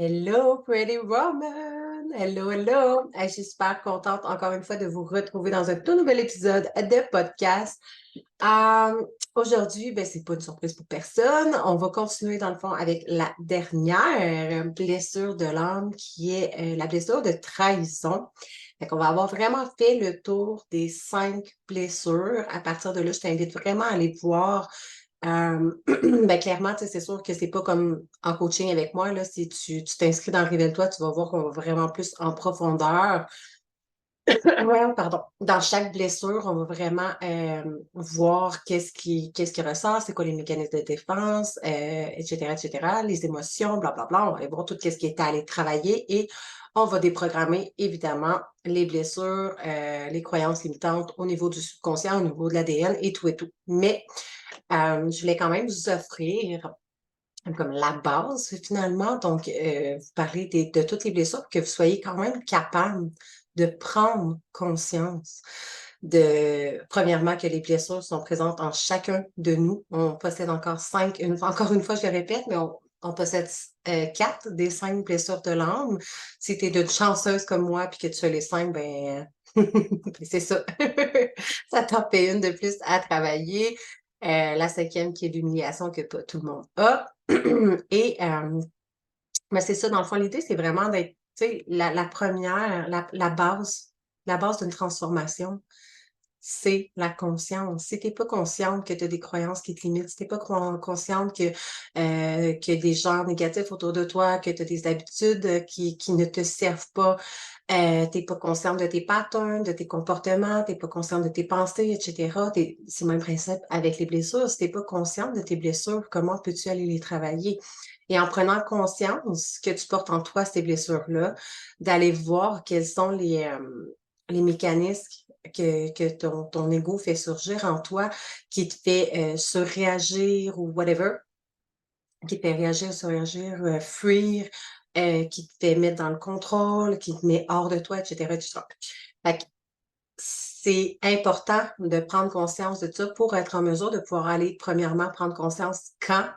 Hello, pretty woman! Hello, hello! Hey, je suis super contente encore une fois de vous retrouver dans un tout nouvel épisode de podcast. Aujourd'hui, ben, c'est pas une surprise pour personne. On va continuer dans le fond avec la dernière blessure de l'âme qui est la blessure de trahison. Fait qu'on va avoir vraiment fait le tour des 5 blessures. À partir de là, je t'invite vraiment à aller voir ben, clairement, tu sais, c'est sûr que c'est pas comme en coaching avec moi, là. Si tu t'inscris dans le Révèle-toi, tu vas voir qu'on va vraiment plus en profondeur. Ouais, pardon. Dans chaque blessure, on va vraiment voir qu'est-ce qui ressort, c'est quoi les mécanismes de défense, et cetera, les émotions, blablabla. On va aller voir tout ce qui est à aller travailler et on va déprogrammer, évidemment, les blessures, les croyances limitantes au niveau du subconscient, au niveau de l'ADN et tout et tout. Mais je voulais quand même vous offrir comme la base finalement, donc vous parler de toutes les blessures pour que vous soyez quand même capable de prendre conscience de premièrement que les blessures sont présentes en chacun de nous. On possède encore 5, encore une fois, je le répète, mais on possède 4 des 5 blessures de l'âme. Si tu es d'une chanceuse comme moi puis que tu as les 5, ben c'est ça. Ça t'en fait une de plus à travailler. La 5e qui est l'humiliation que pas tout le monde a. Et mais c'est ça, dans le fond, l'idée, c'est vraiment d'être, tu sais, la première, la base d'une transformation, c'est la conscience. Si t'es pas consciente que tu as des croyances qui te limitent, si t'es pas consciente que des gens négatifs autour de toi, que tu as des habitudes qui ne te servent pas, tu pas consciente de tes patterns, de tes comportements, t'es pas consciente de tes pensées, et cetera. C'est le même principe avec les blessures. Si t'es pas consciente de tes blessures, comment peux-tu aller les travailler? Et en prenant conscience que tu portes en toi ces blessures-là, d'aller voir quels sont les mécanismes que ton ego fait surgir en toi, qui te fait surréagir ou whatever, qui te fait réagir, surréagir, fuir, qui te fait mettre dans le contrôle, qui te met hors de toi, et cetera, et cetera. Fait que c'est important de prendre conscience de ça pour être en mesure de pouvoir aller, premièrement, prendre conscience quand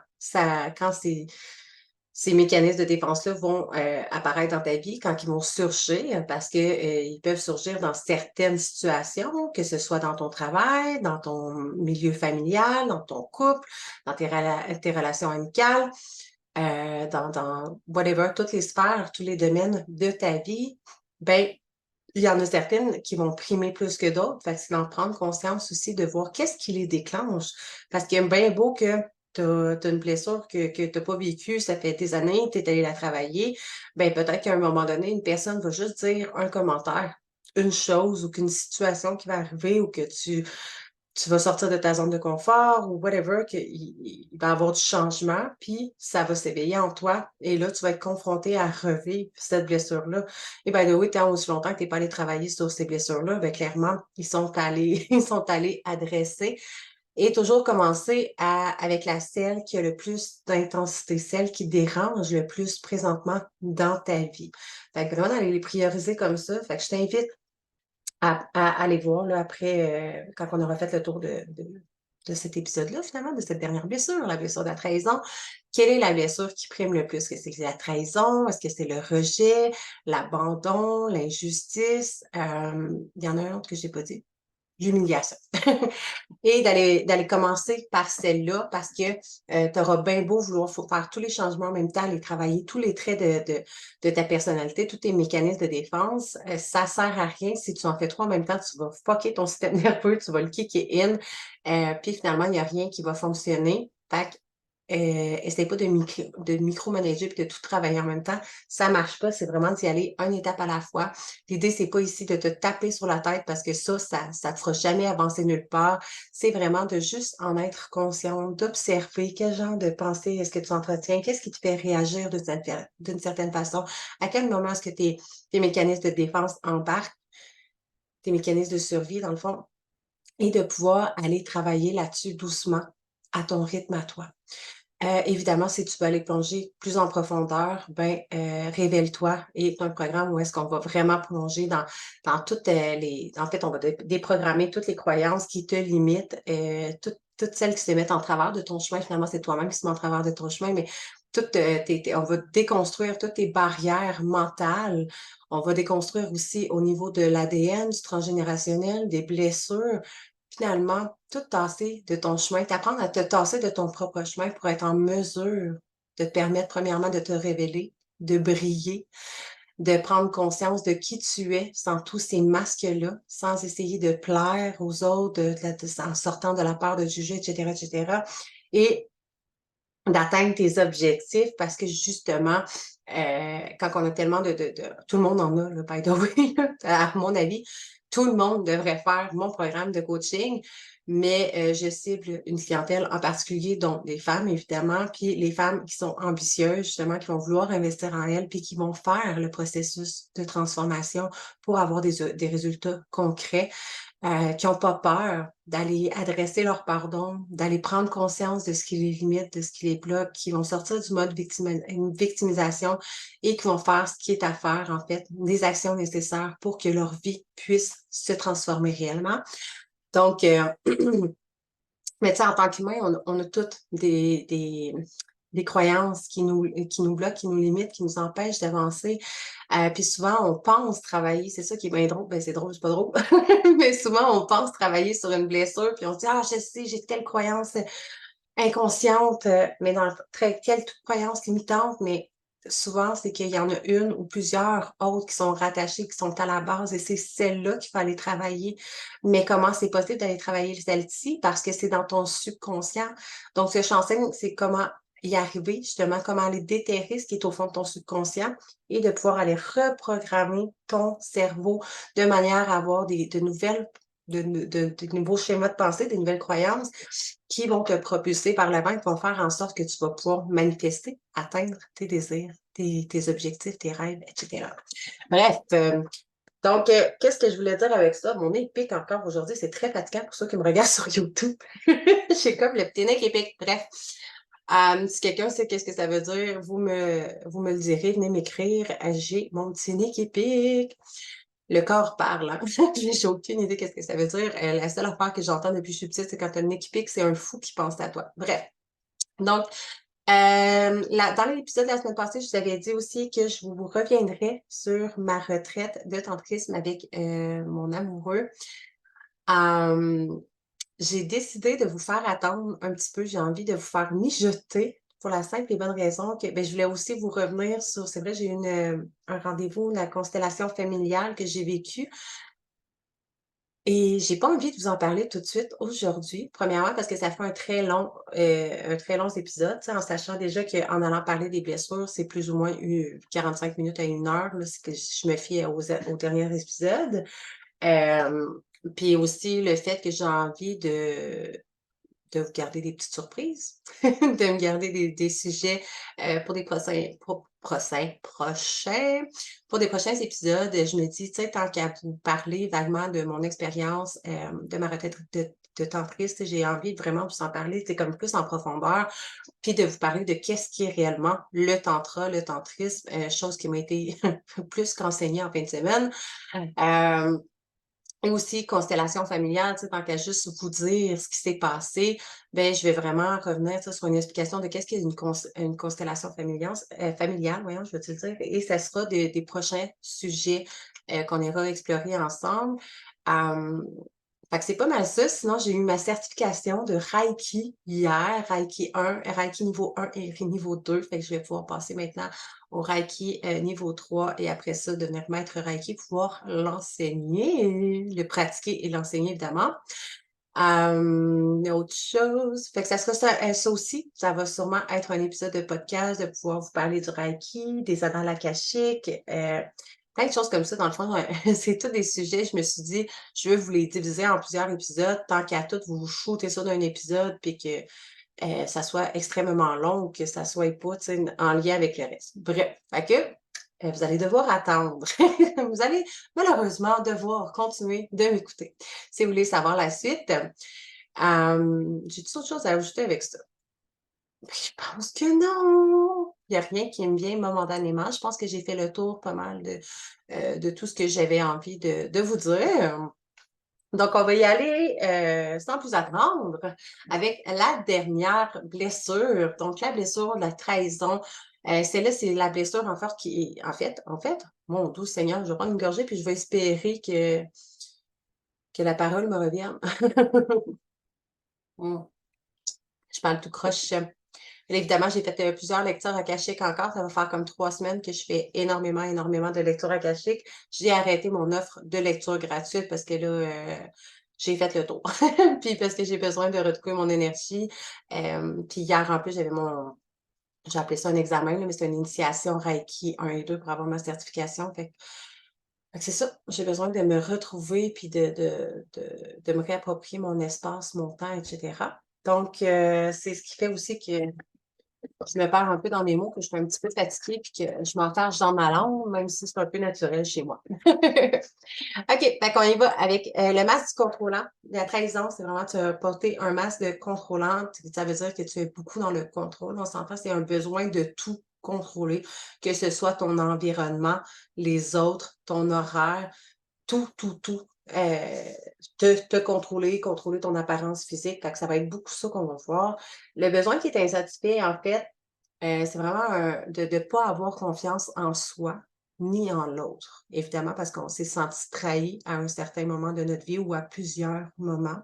ces mécanismes de défense-là vont apparaître dans ta vie, quand ils vont surgir, parce que ils peuvent surgir dans certaines situations, que ce soit dans ton travail, dans ton milieu familial, dans ton couple, dans tes relations amicales, dans whatever, toutes les sphères, tous les domaines de ta vie. Ben, il y en a certaines qui vont primer plus que d'autres. Fait que c'est d'en prendre conscience aussi de voir qu'est-ce qui les déclenche. Parce qu'il y a bien beau que tu as une blessure que tu as pas vécue, ça fait des années, tu es allé la travailler, ben peut-être qu'à un moment donné, une personne va juste dire un commentaire, une chose ou qu'une situation qui va arriver ou que tu vas sortir de ta zone de confort ou whatever, qu'il va y avoir du changement, puis ça va s'éveiller en toi. Et là, tu vas être confronté à revivre cette blessure-là. Et by the way, tant aussi longtemps que tu n'es pas allé travailler sur ces blessures-là, ben clairement, ils sont allés, ils sont allés adresser et toujours commencer avec celle qui a le plus d'intensité, celle qui dérange le plus présentement dans ta vie. Fait que vraiment d'aller les prioriser comme ça. Fait que je t'invite à aller voir là, après, quand on aura fait le tour de cet épisode-là, finalement, de cette dernière blessure, la blessure de la trahison. Quelle est la blessure qui prime le plus? Est-ce que c'est la trahison? Est-ce que c'est le rejet, l'abandon, l'injustice? Il y en a un autre que j'ai pas dit. L'humiliation. Et d'aller commencer par celle-là parce que, tu auras bien beau vouloir faut faire tous les changements en même temps, aller travailler tous les traits de ta personnalité, tous tes mécanismes de défense, ça sert à rien si tu en fais trop en même temps, tu vas fucker ton système nerveux, tu vas le kicker in, puis finalement, il y a rien qui va fonctionner. Fait que, essaye pas de micromanager puis de tout travailler en même temps. Ça marche pas, c'est vraiment d'y aller une étape à la fois. L'idée, c'est pas ici de te taper sur la tête parce que ça te fera jamais avancer nulle part. C'est vraiment de juste en être consciente, d'observer quel genre de pensée est-ce que tu entretiens, qu'est-ce qui te fait réagir d'une certaine façon, à quel moment est-ce que tes mécanismes de défense embarquent, tes mécanismes de survie dans le fond, et de pouvoir aller travailler là-dessus doucement, à ton rythme à toi. Évidemment, si tu veux aller plonger plus en profondeur, ben, Révèle-toi est un programme où est-ce qu'on va vraiment plonger dans toutes, en fait, on va déprogrammer toutes les croyances qui te limitent, toutes celles qui se mettent en travers de ton chemin. Finalement, c'est toi-même qui se met en travers de ton chemin, mais on va déconstruire toutes tes barrières mentales. On va déconstruire aussi au niveau de l'ADN, du transgénérationnel, des blessures. Finalement, tout tasser de ton chemin, t'apprendre à te tasser de ton propre chemin pour être en mesure de te permettre, premièrement, de te révéler, de briller, de prendre conscience de qui tu es sans tous ces masques-là, sans essayer de plaire aux autres, en sortant de la peur de juger, etc., etc. Et d'atteindre tes objectifs parce que justement, quand on a tellement tout le monde en a, là, by the way, là, à mon avis, tout le monde devrait faire mon programme de coaching, mais je cible une clientèle en particulier, donc des femmes, évidemment, puis les femmes qui sont ambitieuses, justement, qui vont vouloir investir en elles, puis qui vont faire le processus de transformation pour avoir des résultats concrets qui n'ont pas peur d'aller adresser leur pardon, d'aller prendre conscience de ce qui les limite, de ce qui les bloque, qui vont sortir du mode victimisation et qui vont faire ce qui est à faire, en fait, des actions nécessaires pour que leur vie puisse se transformer réellement. Donc, mais tu sais, en tant qu'humain, on a toutes des croyances qui nous bloquent, qui nous limitent, qui nous empêchent d'avancer. Puis souvent, on pense travailler, c'est ça qui est bien drôle, ben c'est drôle, c'est pas drôle, mais souvent, on pense travailler sur une blessure, puis on se dit, ah, je sais, j'ai telle croyance inconsciente, mais dans quelle croyance limitante, mais souvent, c'est qu'il y en a une ou plusieurs autres qui sont rattachées, qui sont à la base, et c'est celle-là qu'il faut aller travailler. Mais comment c'est possible d'aller travailler celle-ci? Parce que c'est dans ton subconscient. Donc, ce que je t'enseigne, c'est comment y arriver, justement, comment aller déterrer ce qui est au fond de ton subconscient et de pouvoir aller reprogrammer ton cerveau de manière à avoir de nouvelles, de nouveaux schémas de pensée, des nouvelles croyances qui vont te propulser par l'avant, qui vont faire en sorte que tu vas pouvoir manifester, atteindre tes désirs, tes objectifs, tes rêves, etc. Bref, donc, qu'est-ce que je voulais dire avec ça? Mon nez pique encore aujourd'hui, c'est très fatigant pour ceux qui me regardent sur YouTube. J'ai comme le petit nez qui pique. Bref, si quelqu'un sait qu'est-ce que ça veut dire, vous me le direz, venez m'écrire. J'ai mon petit nez qui pique. Le corps parle, hein? J'ai aucune idée qu'est-ce que ça veut dire. La seule affaire que j'entends depuis que je suis petite, c'est quand t'as le nez qui pique, c'est un fou qui pense à toi. Bref. Donc, dans l'épisode de la semaine passée, je vous avais dit aussi que je vous reviendrai sur ma retraite de tantrisme avec mon amoureux. J'ai décidé de vous faire attendre un petit peu. J'ai envie de vous faire mijoter pour la simple et bonne raison que je voulais aussi vous revenir sur, c'est vrai, j'ai eu un rendez-vous, la constellation familiale que j'ai vécue. Et j'ai pas envie de vous en parler tout de suite aujourd'hui. Premièrement, parce que ça fait un très long épisode, tu sais, en sachant déjà qu'en allant parler des blessures, c'est plus ou moins 45 minutes à 1 heure, là, c'est que je me fie au dernier épisode. Puis aussi le fait que j'ai envie de vous garder des petites surprises, de me garder des sujets pour des pour des prochains épisodes. Je me dis, tu sais, tant qu'à vous parler vaguement de mon expérience de ma retraite de tantriste, j'ai envie de vraiment vous en parler, c'est comme plus en profondeur, puis de vous parler de qu'est-ce qui est réellement le tantra, le tantrisme, chose qui m'a été plus qu'enseignée en fin de semaine. Euh, et aussi, constellation familiale, tu sais, tant qu'à juste vous dire ce qui s'est passé, ben je vais vraiment revenir, tu sais, sur une explication de qu'est-ce qu'est une constellation familiale, voyons, je veux te le dire, et ça sera des prochains sujets qu'on ira explorer ensemble. Hem, Fait que c'est pas mal ça. Sinon, j'ai eu ma certification de Reiki hier, Reiki 1, Reiki niveau 1 et niveau 2. Fait que je vais pouvoir passer maintenant au Reiki niveau 3 et après ça, devenir maître Reiki, pouvoir l'enseigner, le pratiquer et l'enseigner, évidemment. Autre chose, fait que ça sera ça, ça aussi, ça va sûrement être un épisode de podcast, de pouvoir vous parler du Reiki, des annales akashiques, plein de choses comme ça. Dans le fond, c'est tous des sujets, je me suis dit, je veux vous les diviser en plusieurs épisodes, tant qu'à tout, vous shooter ça d'un épisode, puis que ça soit extrêmement long ou que ça soit pas, tu sais, en lien avec le reste. Bref, fait que vous allez devoir attendre. Vous allez malheureusement devoir continuer de m'écouter. Si vous voulez savoir la suite, j'ai-tu autre chose à ajouter avec ça? Je pense que non! Il y a rien qui me vient momentanément. Je pense que j'ai fait le tour pas mal de tout ce que j'avais envie de vous dire. Donc, on va y aller sans plus attendre avec la dernière blessure. Donc, la blessure de la trahison. Celle-là, c'est la blessure en fait, mon doux Seigneur, je vais prendre une gorgée puis je vais espérer que la parole me revienne. Mm. Je parle tout croche. Évidemment, j'ai fait plusieurs lectures akashiques encore. Ça va faire comme 3 semaines que je fais énormément, énormément de lectures akashiques. J'ai arrêté mon offre de lecture gratuite parce que là, j'ai fait le tour. Puis parce que j'ai besoin de retrouver mon énergie. Puis hier, en plus, j'ai appelé ça un examen, là, mais c'est une initiation Reiki 1 et 2 pour avoir ma certification. Fait que c'est ça, j'ai besoin de me retrouver puis de me réapproprier mon espace, mon temps, et cetera. Donc, c'est ce qui fait aussi que je me perds un peu dans mes mots, que je suis un petit peu fatiguée puis que je m'enfarge dans ma langue, même si c'est un peu naturel chez moi. OK, fait qu'on y va avec le masque du contrôlant. La trahison, c'est vraiment tu as porté un masque de contrôlant. Ça veut dire que tu es beaucoup dans le contrôle. On s'entend, c'est un besoin de tout contrôler, que ce soit ton environnement, les autres, ton horaire, tout, tout, tout. Te contrôler, contrôler ton apparence physique. Fait que ça va être beaucoup ça qu'on va voir. Le besoin qui est insatisfait, en fait, c'est vraiment de ne pas avoir confiance en soi ni en l'autre. Évidemment, parce qu'on s'est senti trahi à un certain moment de notre vie ou à plusieurs moments.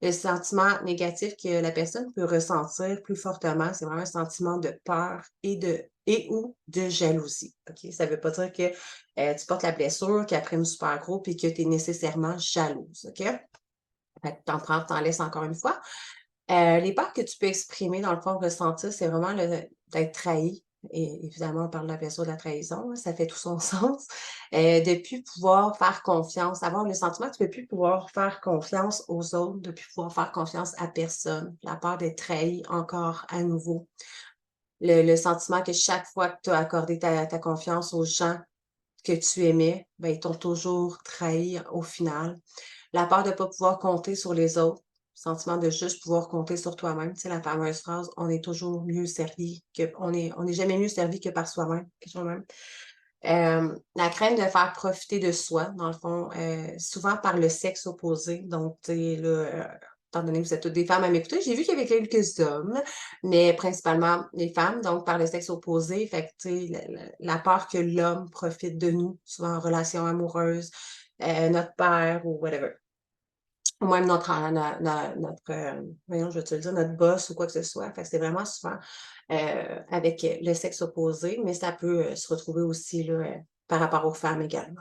Le sentiment négatif que la personne peut ressentir plus fortement, c'est vraiment un sentiment de peur et ou de jalousie. OK? Ça ne veut pas dire que tu portes la blessure, qu'elle prenne super gros puis que tu es nécessairement jalouse. OK? Fait que t'en prends, t'en laisses encore une fois. Les peurs que tu peux exprimer, dans le fond, ressentir, c'est vraiment d'être trahi. Et évidemment, on parle de la blessure de la trahison, hein, ça fait tout son sens. De plus pouvoir faire confiance, avoir le sentiment que tu ne peux plus pouvoir faire confiance aux autres, de plus pouvoir faire confiance à personne. La peur d'être trahi encore à nouveau. Le sentiment que chaque fois que tu as accordé ta confiance aux gens que tu aimais, ben, ils t'ont toujours trahi au final. La peur de ne pas pouvoir compter sur les autres, le sentiment de juste pouvoir compter sur toi-même. Tu sais, la fameuse phrase: «On est toujours mieux servi que on est jamais mieux servi que par soi-même, que soi-même». La crainte de faire profiter de soi, dans le fond, souvent par le sexe opposé. Donc, tu sais, là, étant donné que vous êtes toutes des femmes à m'écouter, j'ai vu qu'il y avait quelques hommes, mais principalement les femmes, donc par le sexe opposé. Fait que, tu sais, la peur que l'homme profite de nous, souvent en relation amoureuse, notre père ou whatever. Ou même notre, voyons, je vais te le dire, notre boss ou quoi que ce soit. Fait que c'est vraiment souvent, avec, le sexe opposé, mais ça peut, se retrouver aussi là, par rapport aux femmes également.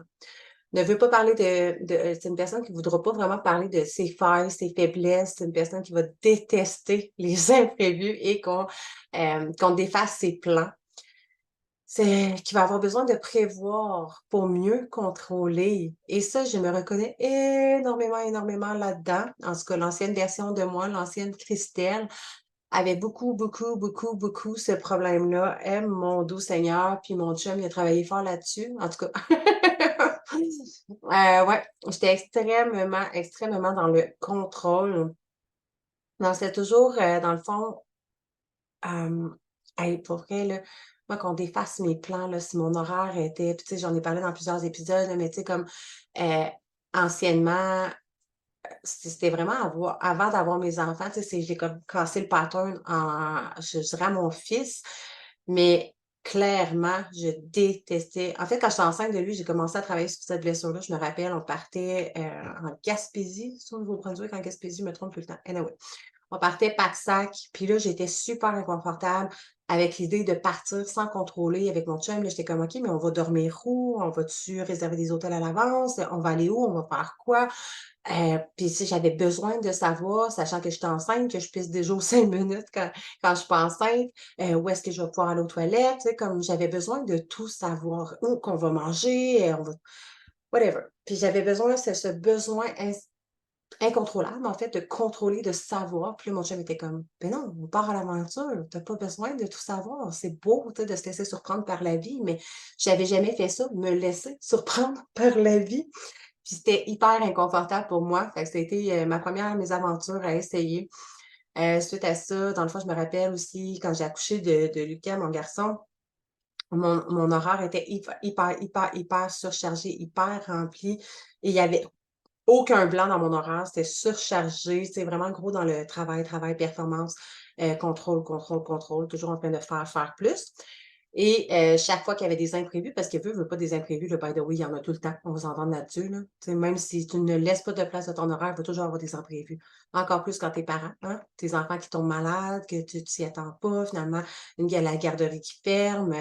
Ne veut pas parler c'est une personne qui ne voudra pas vraiment parler de ses failles, ses faiblesses. C'est une personne qui va détester les imprévus et qu'on défasse ses plans. C'est qui va avoir besoin de prévoir pour mieux contrôler et ça, je me reconnais énormément, énormément là-dedans. En tout cas, l'ancienne version de moi, l'ancienne Christelle, avait beaucoup, beaucoup, beaucoup, beaucoup ce problème-là. Mon doux Seigneur, puis mon chum, il a travaillé fort là-dessus, en tout cas. Ouais, j'étais extrêmement, extrêmement dans le contrôle. Non, c'est toujours, dans le fond, hey, pour vrai, là, moi, qu'on défasse mes plans, là, si mon horaire était puis tu sais, j'en ai parlé dans plusieurs épisodes, là, mais tu sais, comme, heu, anciennement, c'était vraiment avant d'avoir mes enfants, tu sais, j'ai comme cassé le pattern je dirais à mon fils, mais clairement, je détestais en fait, quand j'étais enceinte de lui, j'ai commencé à travailler sur cette blessure-là. Je me rappelle, on partait, en Gaspésie, c'est au Nouveau-Brunswick, en Gaspésie, je me trompe tout le temps. Anyway. On partait pack-sac, puis là, j'étais super inconfortable avec l'idée de partir sans contrôler avec mon chum. Là, j'étais comme: «OK, mais on va dormir où? On va-tu réserver des hôtels à l'avance? On va aller où? On va faire quoi?» Puis tu sais, j'avais besoin de savoir, sachant que j'étais enceinte, que je pisse déjà aux 5 minutes quand je suis pas enceinte. Où est-ce que je vais pouvoir aller aux toilettes? Tu sais, comme j'avais besoin de tout savoir. Où qu'on va manger, on va whatever. Puis j'avais besoin, c'est ce besoin incontrôlable, en fait, de contrôler, de savoir. Puis là, mon chum était comme: «Ben non, on part à l'aventure, tu as pas besoin de tout savoir. C'est beau, tu sais, de se laisser surprendre par la vie», mais j'avais jamais fait ça, me laisser surprendre par la vie. Puis c'était hyper inconfortable pour moi. Fait que ça a été, ma première mésaventure à essayer. Suite à ça, dans le fond, je me rappelle aussi quand j'ai accouché de Lucas, mon garçon, mon horaire était hyper, hyper, hyper, hyper surchargé, hyper rempli et il y avait aucun blanc dans mon horaire, c'était surchargé, c'est vraiment gros dans le travail, travail, performance, contrôle, contrôle, contrôle, toujours en train de faire, faire plus. Et chaque fois qu'il y avait des imprévus, parce que veut pas des imprévus, le by the way, il y en a tout le temps, on va s'entendre là-dessus, là. Tu sais, même si tu ne laisses pas de place à ton horaire, il va toujours avoir des imprévus. Encore plus quand t'es parent, hein? Tes enfants qui tombent malades, que tu t'y attends pas, finalement, la garderie qui ferme,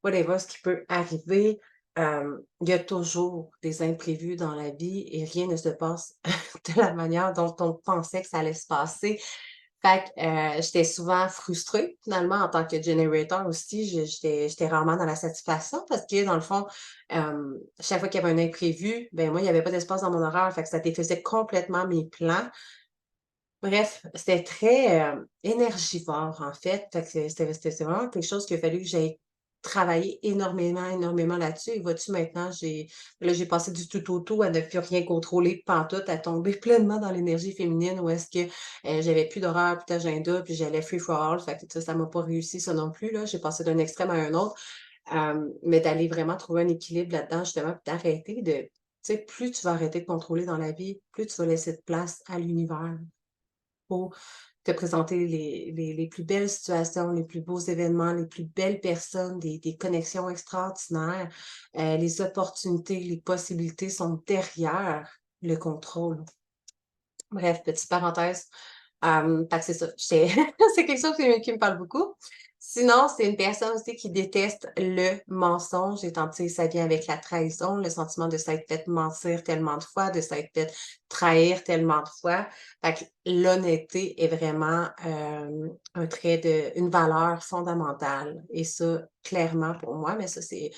whatever, ce qui peut arriver. Il y a toujours des imprévus dans la vie et rien ne se passe de la manière dont on pensait que ça allait se passer. Fait que, j'étais souvent frustrée, finalement, en tant que generator aussi. J'étais rarement dans la satisfaction parce que, dans le fond, chaque fois qu'il y avait un imprévu, ben moi, il y avait pas d'espace dans mon horaire, fait que ça défaisait complètement mes plans. Bref, c'était très, énergivore, en fait. Fait que c'était vraiment quelque chose qu'il a fallu que j'aille travailler énormément, énormément là-dessus et vois-tu maintenant, j'ai passé du tout au tout à ne plus rien contrôler pantoute, à tomber pleinement dans l'énergie féminine où est-ce que, j'avais plus d'horaire, plus d'agenda, puis j'allais free for all. Fait que ça m'a pas réussi ça non plus, là. J'ai passé d'un extrême à un autre, mais d'aller vraiment trouver un équilibre là-dedans justement, puis d'arrêter de tu sais, plus tu vas arrêter de contrôler dans la vie, plus tu vas laisser de place à l'univers pour te présenter les plus belles situations, les plus beaux événements, les plus belles personnes, des connexions extraordinaires. Les opportunités, les possibilités sont derrière le contrôle. Bref, petite parenthèse. Fait que c'est ça, c'est quelque chose qui me parle beaucoup. Sinon, c'est une personne aussi qui déteste le mensonge, étant tu sais, ça vient avec la trahison, le sentiment de s'être fait mentir tellement de fois, de s'être fait trahir tellement de fois. Fait que l'honnêteté est vraiment, un trait une valeur fondamentale et ça, clairement pour moi, mais ça, c'est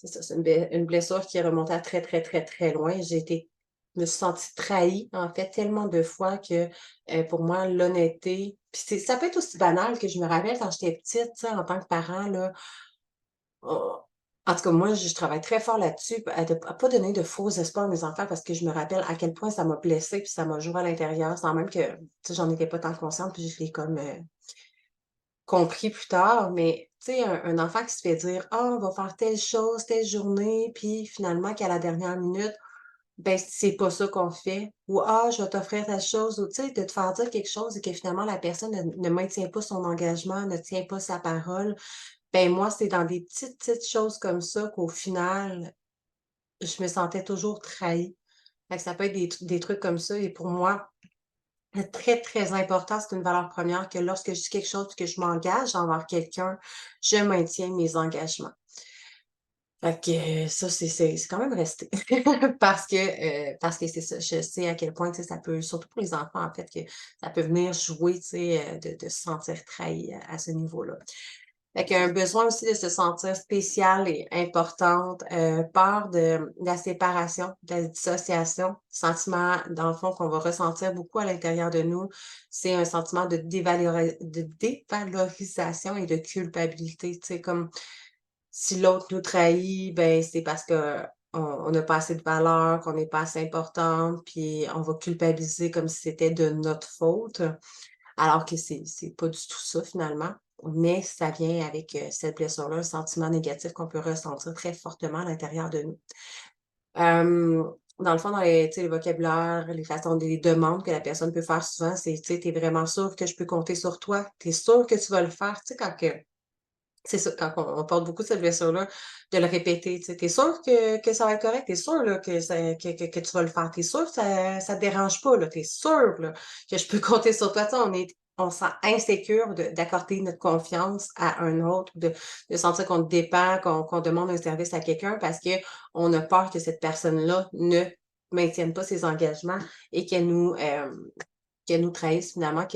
ça, c'est une blessure qui est remontée à très, très, très, très loin. Je me suis sentie trahie, en fait, tellement de fois que, pour moi, l'honnêteté puis ça peut être aussi banal que je me rappelle quand j'étais petite, tu sais, en tant que parent, là, on en tout cas, moi, je travaille très fort là-dessus, à pas donner de faux espoirs à mes enfants parce que je me rappelle à quel point ça m'a blessée puis ça m'a joué à l'intérieur sans même que, tu sais, j'en étais pas tant consciente puis je l'ai comme, compris plus tard, mais tu sais, un enfant qui se fait dire: «Ah, on va faire telle chose, telle journée», puis finalement qu'à la dernière minute, ben, c'est pas ça qu'on fait ou: «Ah, je vais t'offrir telle chose» ou tu sais, de te faire dire quelque chose et que finalement la personne ne maintient pas son engagement, ne tient pas sa parole. Ben, moi, c'est dans des petites, petites choses comme ça qu'au final, je me sentais toujours trahie. Fait que ça peut être des trucs comme ça et pour moi, très, très important, c'est une valeur première que lorsque je dis quelque chose et que je m'engage envers quelqu'un, je maintiens mes engagements. Fait que ça, c'est quand même resté parce que c'est ça, je sais à quel point, tu sais, ça peut surtout pour les enfants, en fait, que ça peut venir jouer, tu sais, de se sentir trahi à ce niveau-là. Fait qu'il y a un besoin aussi de se sentir spéciale et importante, peur de la séparation, de la dissociation, sentiment, dans le fond, qu'on va ressentir beaucoup à l'intérieur de nous. C'est un sentiment de dévalorisation et de culpabilité, tu sais, comme si l'autre nous trahit, ben, c'est parce qu'on n'a pas assez de valeur, qu'on n'est pas assez importante, puis on va culpabiliser comme si c'était de notre faute. Alors que c'est pas du tout ça finalement, mais ça vient avec, cette blessure-là, un sentiment négatif qu'on peut ressentir très fortement à l'intérieur de nous. Dans le fond, dans les tu sais, le vocabulaire, les façons les demandes que la personne peut faire souvent, c'est, tu sais: «Tu es vraiment sûr que je peux compter sur toi? Tu es sûr que tu vas le faire?» Tu sais, quand que c'est ça, quand on porte beaucoup cette blessure-là, de le répéter, tu sais: «Tu es sûr que ça va être correct? Tu es sûr là que ça que tu vas le faire? Tu es sûr que ça te dérange pas là? Tu es sûr là que je peux compter sur toi?» Tu sais, on se sent insécure d'accorder notre confiance à un autre, de sentir qu'on dépend, qu'on demande un service à quelqu'un parce qu'on a peur que cette personne-là ne maintienne pas ses engagements et qu'elle nous trahisse finalement,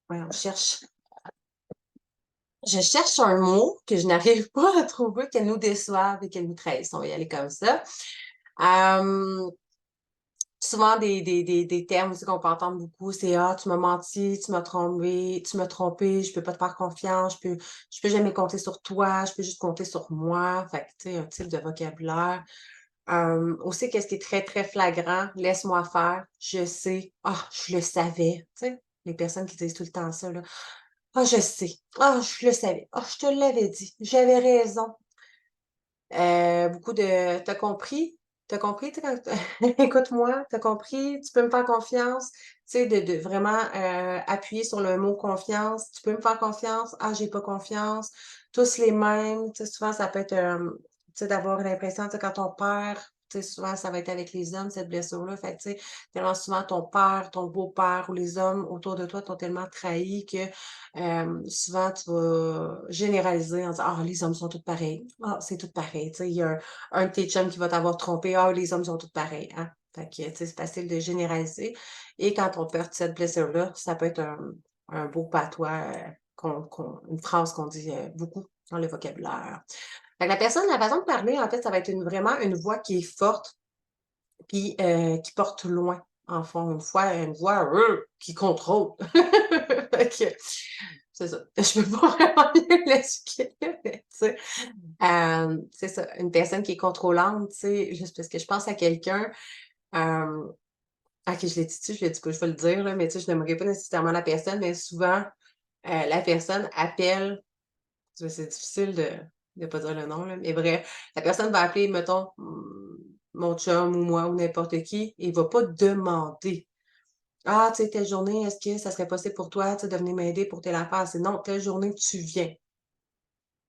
voyons, je cherche un mot que je n'arrive pas à trouver, qu'elle nous déçoive et qu'elle nous trahisse. On va y aller comme ça. Hem, souvent des termes aussi qu'on peut entendre beaucoup, c'est: «Ah, tu m'as menti, tu m'as trompé, je peux pas te faire confiance, je peux jamais compter sur toi, je peux juste compter sur moi». Fait que, tu sais, un type de vocabulaire. Aussi, qu'est-ce qui est très, très flagrant: «Laisse-moi faire, je sais, ah, je le savais». Tu sais, les personnes qui disent tout le temps ça, là. «Ah, je sais. Ah, je le savais. Ah, je te l'avais dit. J'avais raison». Beaucoup de: «Tu as compris? tu compris, tu sais, quand écoute-moi, t'as compris, tu peux me faire confiance, tu sais, de vraiment, appuyer sur le mot confiance. Tu peux me faire confiance? Ah, j'ai pas confiance. Tous les mêmes, tu sais, souvent ça peut être, tu sais, d'avoir l'impression, tu sais, quand ton père, tu sais, souvent ça va être avec les hommes, cette blessure-là. Fait que, tu sais, tellement souvent ton père, ton beau-père ou les hommes autour de toi t'ont tellement trahi que, souvent tu vas généraliser en disant: «Ah, les hommes sont tous pareils. Ah, c'est tout pareil». Tu sais, il y a un de tes chums qui va t'avoir trompé: «Ah, les hommes sont tous pareils», hein. Fait que, tu sais, c'est facile de généraliser et quand on perd cette blessure-là, ça peut être un beau patois, une phrase qu'on dit, beaucoup dans le vocabulaire. Fait que la façon de parler, en fait, ça va être vraiment une voix qui est forte puis, qui porte loin, en fond, une voix, qui contrôle. Fait que c'est ça. Je peux pas vraiment mieux l'expliquer, mais tu sais, c'est ça, une personne qui est contrôlante, tu sais, juste parce que je pense à quelqu'un, hem, OK, je l'ai dit-tu? Je l'ai dit pas? Je vais le dire, là, mais tu sais, je n'aimerais pas nécessairement la personne, mais souvent, la personne appelle, tu vois, c'est difficile de pas dire le nom, là, mais bref, la personne va appeler, mettons, mon chum ou moi ou n'importe qui, et il va pas demander: «Ah, tu sais, telle journée, est-ce que ça serait possible pour toi, tu sais, de venir m'aider pour telle affaire?» C'est: «Non, telle journée, tu viens.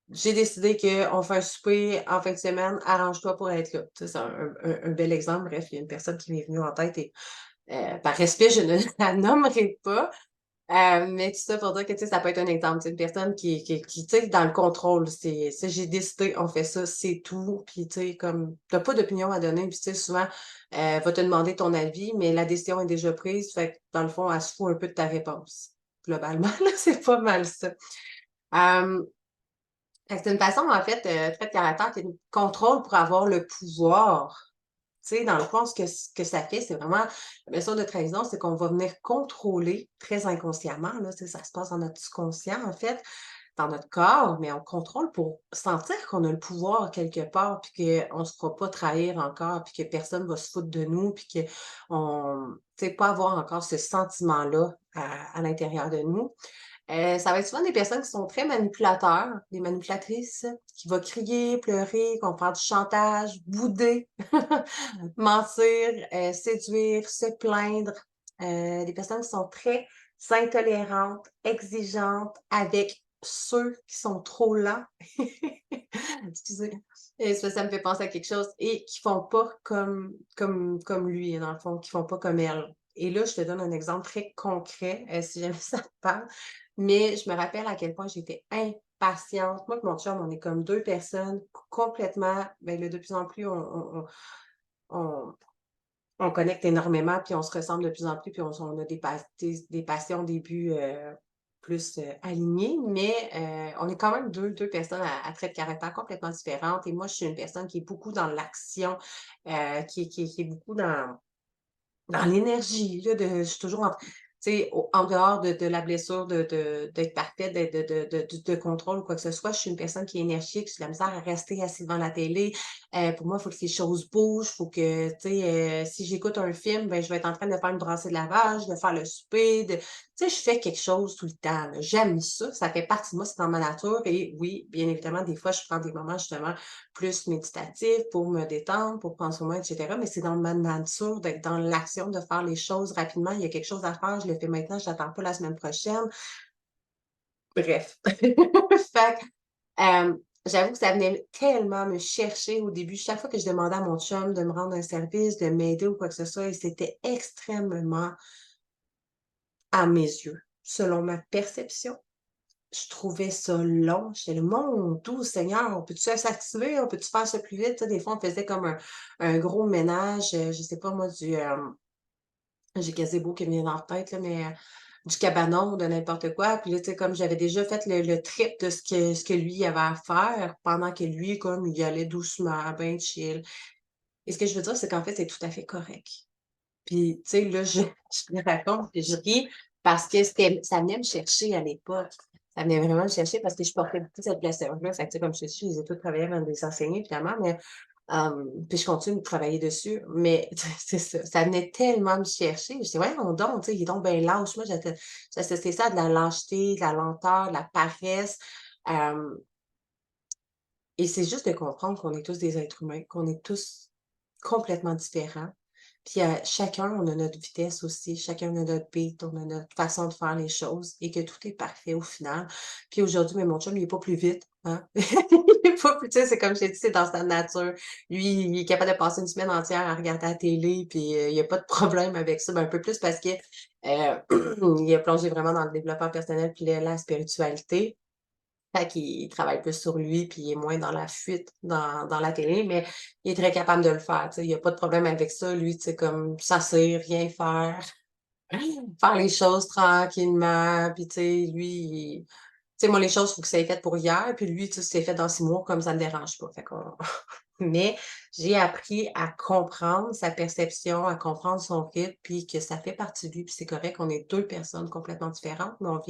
J'ai décidé qu'on fait un souper en fin de semaine, arrange-toi pour être là». Tu sais, c'est un bel exemple. Bref, il y a une personne qui m'est venue en tête et par respect, je ne la nommerai pas, mais tout ça pour dire que, tu sais, ça peut être un exemple. C'est une personne qui, tu sais, dans le contrôle. C'est: «J'ai décidé, on fait ça, c'est tout». Puis, tu sais, comme tu pas d'opinion à donner, puis, tu sais, souvent, va te demander ton avis, mais la décision est déjà prise. Fait que, dans le fond, elle se fout un peu de ta réponse. Globalement, là, c'est pas mal ça. Hem, Fait que c'est une façon, en fait, trait de caractère qui nous contrôle pour avoir le pouvoir. Tu sais, dans le fond, ce que ça fait, c'est vraiment la blessure de trahison, c'est qu'on va venir contrôler très inconsciemment, là, tu sais, ça se passe dans notre subconscient, en fait, dans notre corps, mais on contrôle pour sentir qu'on a le pouvoir quelque part, puis qu'on ne se fera pas trahir encore, puis que personne va se foutre de nous, puis qu'on tu sais, pas avoir encore ce sentiment-là à l'intérieur de nous. Ça va être souvent des personnes qui sont très manipulateurs, des manipulatrices, qui vont crier, pleurer, qui vont faire du chantage, bouder, mentir, séduire, se plaindre. Des personnes qui sont très intolérantes, exigeantes avec ceux qui sont trop lents. Excusez. Ça me fait penser à quelque chose et qui font pas comme lui, dans le fond, qui font pas comme elle. Et là, je te donne un exemple très concret, si jamais ça te parle. Mais je me rappelle à quel point j'étais impatiente. Moi et mon chum, on est comme 2 personnes complètement, ben là, de plus en plus, on on connecte énormément, puis on se ressemble de plus en plus, puis on a des passions, des buts, plus, alignés, mais on est quand même deux personnes à traits de caractère complètement différentes et moi, je suis une personne qui est beaucoup dans l'action, qui est beaucoup dans l'énergie, là, je suis toujours tu sais, en dehors de la blessure d'être parfaite, de contrôle ou quoi que ce soit, je suis une personne qui est énergique, j'ai de la misère à rester assise devant la télé. Pour moi, il faut que les choses bougent, faut que, tu sais, si j'écoute un film, ben, je vais être en train de faire une brassée de lavage, de faire le souper, tu sais, je fais quelque chose tout le temps, là. J'aime ça fait partie de moi, c'est dans ma nature et oui, bien évidemment, des fois, je prends des moments justement plus méditatif pour me détendre, pour prendre soin de moi, et cetera. Mais c'est dans ma nature d'être dans l'action, de faire les choses rapidement. Il y a quelque chose à faire, je le fais maintenant, je n'attends pas la semaine prochaine. Bref. Fait que, j'avoue que ça venait tellement me chercher au début. Chaque fois que je demandais à mon chum de me rendre un service, de m'aider ou quoi que ce soit, et c'était extrêmement, à mes yeux, selon ma perception, je trouvais ça long. J'étais là: «Mon Doux Seigneur, on peut-tu s'activer? On peut-tu faire ça plus vite?» Tu sais, des fois, on faisait comme un gros ménage, je sais pas moi, j'ai gazebo qui me vient dans la tête là, mais, du cabanon, de n'importe quoi. Puis là, tu sais, comme j'avais déjà fait le trip de ce que lui avait à faire, pendant que lui, comme il y allait doucement, ben chill. Et ce que je veux dire, c'est qu'en fait, c'est tout à fait correct. Puis, tu sais, là, je me raconte puis je ris parce que ça venait me chercher à l'époque. Ça venait vraiment me chercher parce que je portais beaucoup cette blessure-là. Fait que, tu sais, comme je te dis, je les ai toutes travaillées avant de les enseigner finalement, mais puis je continue de travailler dessus. Mais c'est ça, ça venait tellement me chercher. Je dis: «Voyons donc, tu sais, il est donc bien lâche». Moi, j'associais ça à de la lâcheté, de la lenteur, de la paresse. Hem Et c'est juste de comprendre qu'on est tous des êtres humains, qu'on est tous complètement différents. Puis, chacun, on a notre vitesse aussi, chacun a notre beat, on a notre façon de faire les choses et que tout est parfait au final. Puis aujourd'hui, mais mon chum, il est pas plus vite, hein. Il est pas plus, tu sais, c'est comme je t'ai dit, c'est dans sa nature. Lui, il est capable de passer une semaine entière à regarder la télé, puis, il y a pas de problème avec ça. Ben, un peu plus parce que, il a plongé vraiment dans le développement personnel puis la spiritualité. Fait qu'il travaille plus sur lui, puis il est moins dans la fuite dans la télé, mais il est très capable de le faire, tu sais, il y a pas de problème avec ça. Lui, tu sais, comme s'asseoir, rien faire, faire les choses tranquillement, puis tu sais, lui, tu sais, moi, les choses, faut que ça ait fait pour hier, puis lui, tu sais, si c'est fait dans 6 mois, comme ça me dérange pas. Fait qu'on mais j'ai appris à comprendre sa perception, à comprendre son rythme, puis que ça fait partie de lui, puis c'est correct. On est 2 personnes complètement différentes, mais on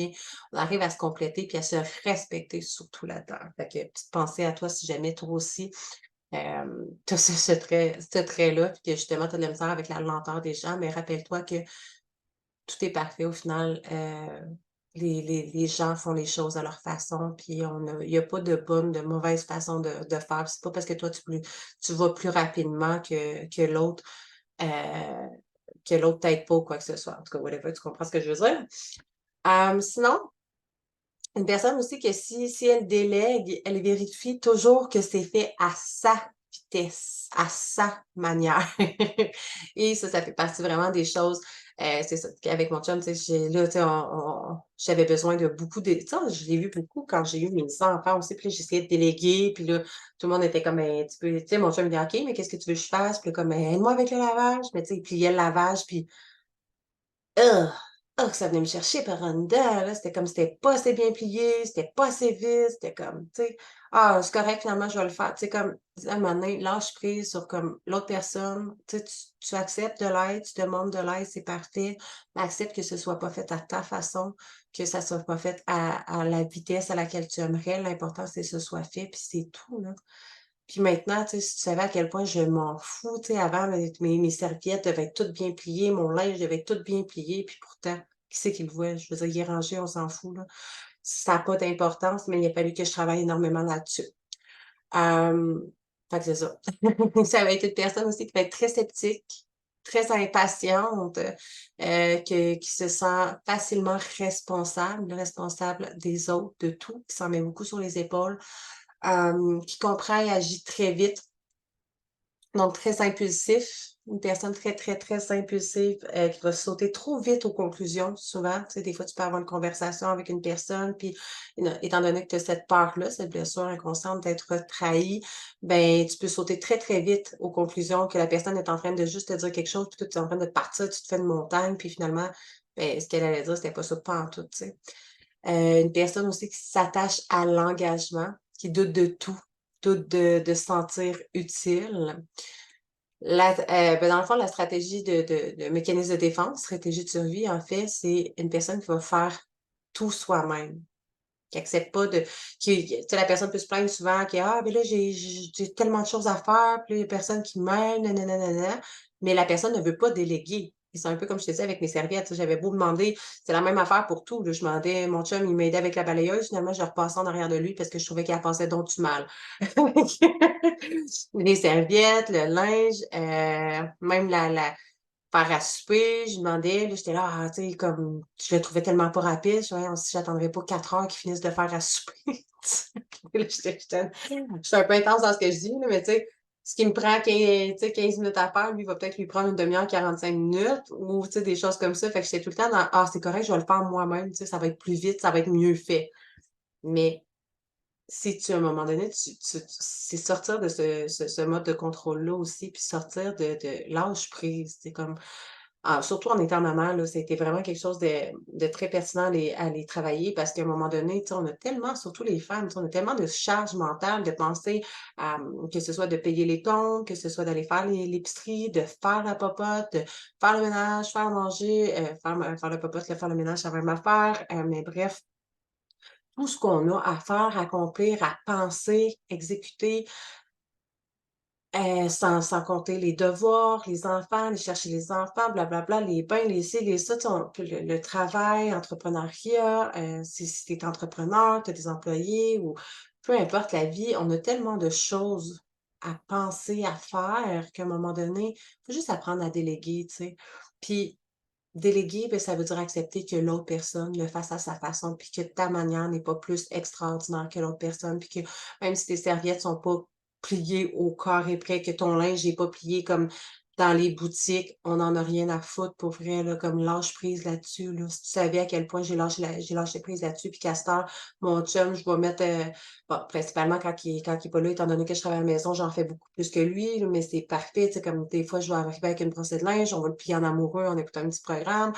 arrive à se compléter puis à se respecter surtout là-dedans. Fait que petite pensée à toi si jamais toi aussi, tu as ce trait-là, puis que justement tu as de la misère avec la lenteur des gens, mais rappelle-toi que tout est parfait au final. Les gens font les choses à leur façon, puis il y a pas de bonne, de mauvaise façon de faire. C'est pas parce que toi tu vas plus rapidement heu, que l'autre t'aide pas ou quoi que ce soit. En tout cas, whatever, tu comprends ce que je veux dire? Sinon, une personne aussi que si elle délègue, elle vérifie toujours que c'est fait à sa vitesse, à sa manière. Et ça fait partie vraiment des choses, c'est ça, qu'avec mon chum, tu sais, là, tu sais, j'avais besoin de beaucoup de tu sais, je l'ai vu beaucoup quand j'ai eu mes enfants aussi, puis là, j'essayais de déléguer, puis là, tout le monde était comme: «Ben, tu peux» tu sais, mon chum, il dit: «OK, mais qu'est-ce que tu veux que je fasse?» Puis là, comme: «Ben, aide-moi avec le lavage». Mais tu sais, il pliait le lavage, puis Ugh! Ah que ça venait me chercher par en dedans, là, c'était comme c'était pas assez bien plié, c'était pas assez vite, c'était comme, tu sais: «Ah, c'est correct, finalement, je vais le faire». Tu sais, comme, à un moment donné, lâche prise sur comme l'autre personne, tu sais, tu acceptes de l'aide, tu demandes de l'aide, c'est parfait, mais accepte que ce soit pas fait à ta façon, que ça soit pas fait à la vitesse à laquelle tu aimerais. L'important, c'est que ce soit fait, puis c'est tout, là. Puis maintenant, tu sais, si tu savais à quel point je m'en fous, tu sais, avant, mes serviettes devaient être toutes bien pliées, mon linge devait être tout bien plié, puis pourtant, qui c'est qui le voit? Je veux dire, il est rangé, on s'en fout, là. Ça a pas d'importance, mais il a fallu que je travaille énormément là-dessus. Hem, fait que c'est ça. Ça va être une personne aussi qui va être très sceptique, très impatiente, qui se sent facilement responsable des autres, de tout, qui s'en met beaucoup sur les épaules, qui comprend et agit très vite. Donc très impulsif, une personne très, très, très impulsive, qui va sauter trop vite aux conclusions souvent. Tu sais, des fois, tu peux avoir une conversation avec une personne, puis étant donné que tu as cette peur-là, cette blessure inconsciente d'être trahi, ben, tu peux sauter très, très vite aux conclusions que la personne est en train de juste te dire quelque chose, puis toi, tu es en train de partir, tu te fais une montagne, puis finalement, ben, ce qu'elle allait dire, c'était pas ça pantoute, tu sais. Une personne aussi qui s'attache à l'engagement, qui doute de tout, doute de se sentir utile. Ben, dans le fond, la stratégie de mécanisme de défense, stratégie de survie, en fait, c'est une personne qui va faire tout soi-même, qui accepte pas de tu sais, la personne peut se plaindre souvent que: «Ah, ben là, j'ai tellement de choses à faire, puis là, il y a personne qui m'aide, na mais la personne ne veut pas déléguer. Et c'est un peu comme je te disais avec mes serviettes, tu sais, j'avais beau demander, c'est la même affaire pour tout, là. Je demandais mon chum, il m'aidait avec la balayeuse, finalement, je le repassais en arrière de lui parce que je trouvais qu'elle passait donc du mal. Les serviettes, le linge, même la faire à souper, je lui demandais, là, j'étais là, ah, tu sais, comme je le trouvais tellement pas rapide, je dis: «Voyons, si j'attendrais pas 4 heures qu'il finisse de faire à souper», tu sais. Là, j'étais un peu intense dans ce que je dis, là, mais tu sais, ce qui me prend tu sais, 15 minutes à faire, lui, va peut-être lui prendre une demi-heure, 45 minutes ou tu sais, des choses comme ça. Fait que j'étais tout le temps dans: «Ah, c'est correct, je vais le faire moi-même, tu sais, ça va être plus vite, ça va être mieux fait». Mais si tu à un moment donné, c'est sortir de ce mode de contrôle-là aussi, puis sortir de lâche prise. C'est comme surtout en étant maman, là, ça a été vraiment quelque chose de très pertinent à aller travailler parce qu'à un moment donné, tu sais, on a tellement, surtout les femmes, tu sais, on a tellement de charge mentale de penser à, que ce soit de payer les comptes, que ce soit d'aller faire l'épicerie, de faire la popote, de faire le ménage, faire manger, faire le popote, faire le ménage, ça va même affaire, mais bref, tout ce qu'on a à faire, accomplir, à penser, exécuter, sans compter les devoirs, les enfants, aller chercher les enfants, blablabla, les bains, les ci, les ça, tu sais, puis le travail, entrepreneuriat, si tu es entrepreneur, tu as des employés ou peu importe la vie, on a tellement de choses à penser, à faire, qu'à un moment donné, il faut juste apprendre à déléguer, tu sais. Puis déléguer, ben, ça veut dire accepter que l'autre personne le fasse à sa façon, puis que ta manière n'est pas plus extraordinaire que l'autre personne, puis que même si tes serviettes sont pas pliées au carré près, que ton linge est pas plié comme dans les boutiques, on en a rien à foutre pour vrai, là, comme lâche prise là-dessus, là. Si tu savais à quel point j'ai lâché prise là-dessus, puis qu'à cette heure, mon chum, je vais mettre, bon, principalement quand il est pas là, étant donné que je travaille à la maison, j'en fais beaucoup plus que lui, là, mais c'est parfait, tu sais, comme des fois, je vais arriver avec une brossette de linge, on va le plier en amoureux, on écoute un petit programme,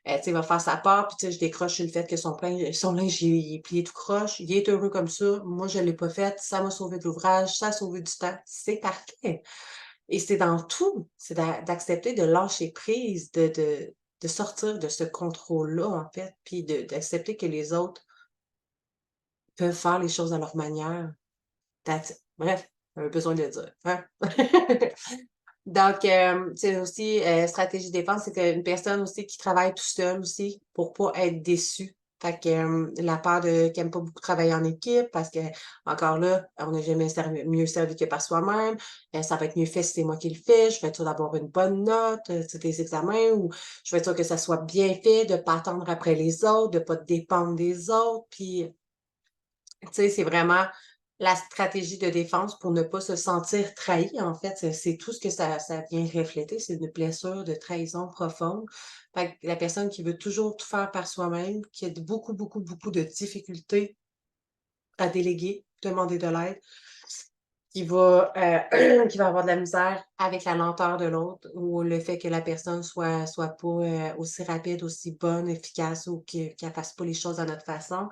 tu sais, il va faire sa part, puis tu sais, je décroche sur le fait que son linge, il est plié tout croche, il est heureux comme ça, moi, je l'ai pas fait, ça m'a sauvé de l'ouvrage, ça a sauvé du temps, c'est parfait. Et c'est dans tout, c'est d'accepter de lâcher prise, de sortir de ce contrôle-là, en fait, puis d'accepter que les autres peuvent faire les choses à leur manière. That's it. Bref, j'avais besoin de le dire, hein? Donc, c'est aussi, stratégie de défense, c'est qu'une personne aussi qui travaille tout seul aussi pour pas être déçu. Fait que, la peur de qui aime pas beaucoup travailler en équipe parce que encore là, on n'est jamais mieux servi que par soi-même. Ça va être mieux fait si c'est moi qui le fais. Je vais être sûre d'avoir une bonne note, sur tes examens ou je vais être sûre que ça soit bien fait, de pas attendre après les autres, de pas dépendre des autres. Puis, tu sais, c'est vraiment la stratégie de défense pour ne pas se sentir trahi, en fait. C'est tout ce que ça vient refléter, c'est une blessure de trahison profonde. Fait que la personne qui veut toujours tout faire par soi-même, qui a beaucoup, beaucoup, beaucoup de difficultés à déléguer, demander de l'aide, qui va avoir de la misère avec la lenteur de l'autre ou le fait que la personne soit pas, aussi rapide, aussi bonne, efficace ou qu'elle fasse pas les choses à notre façon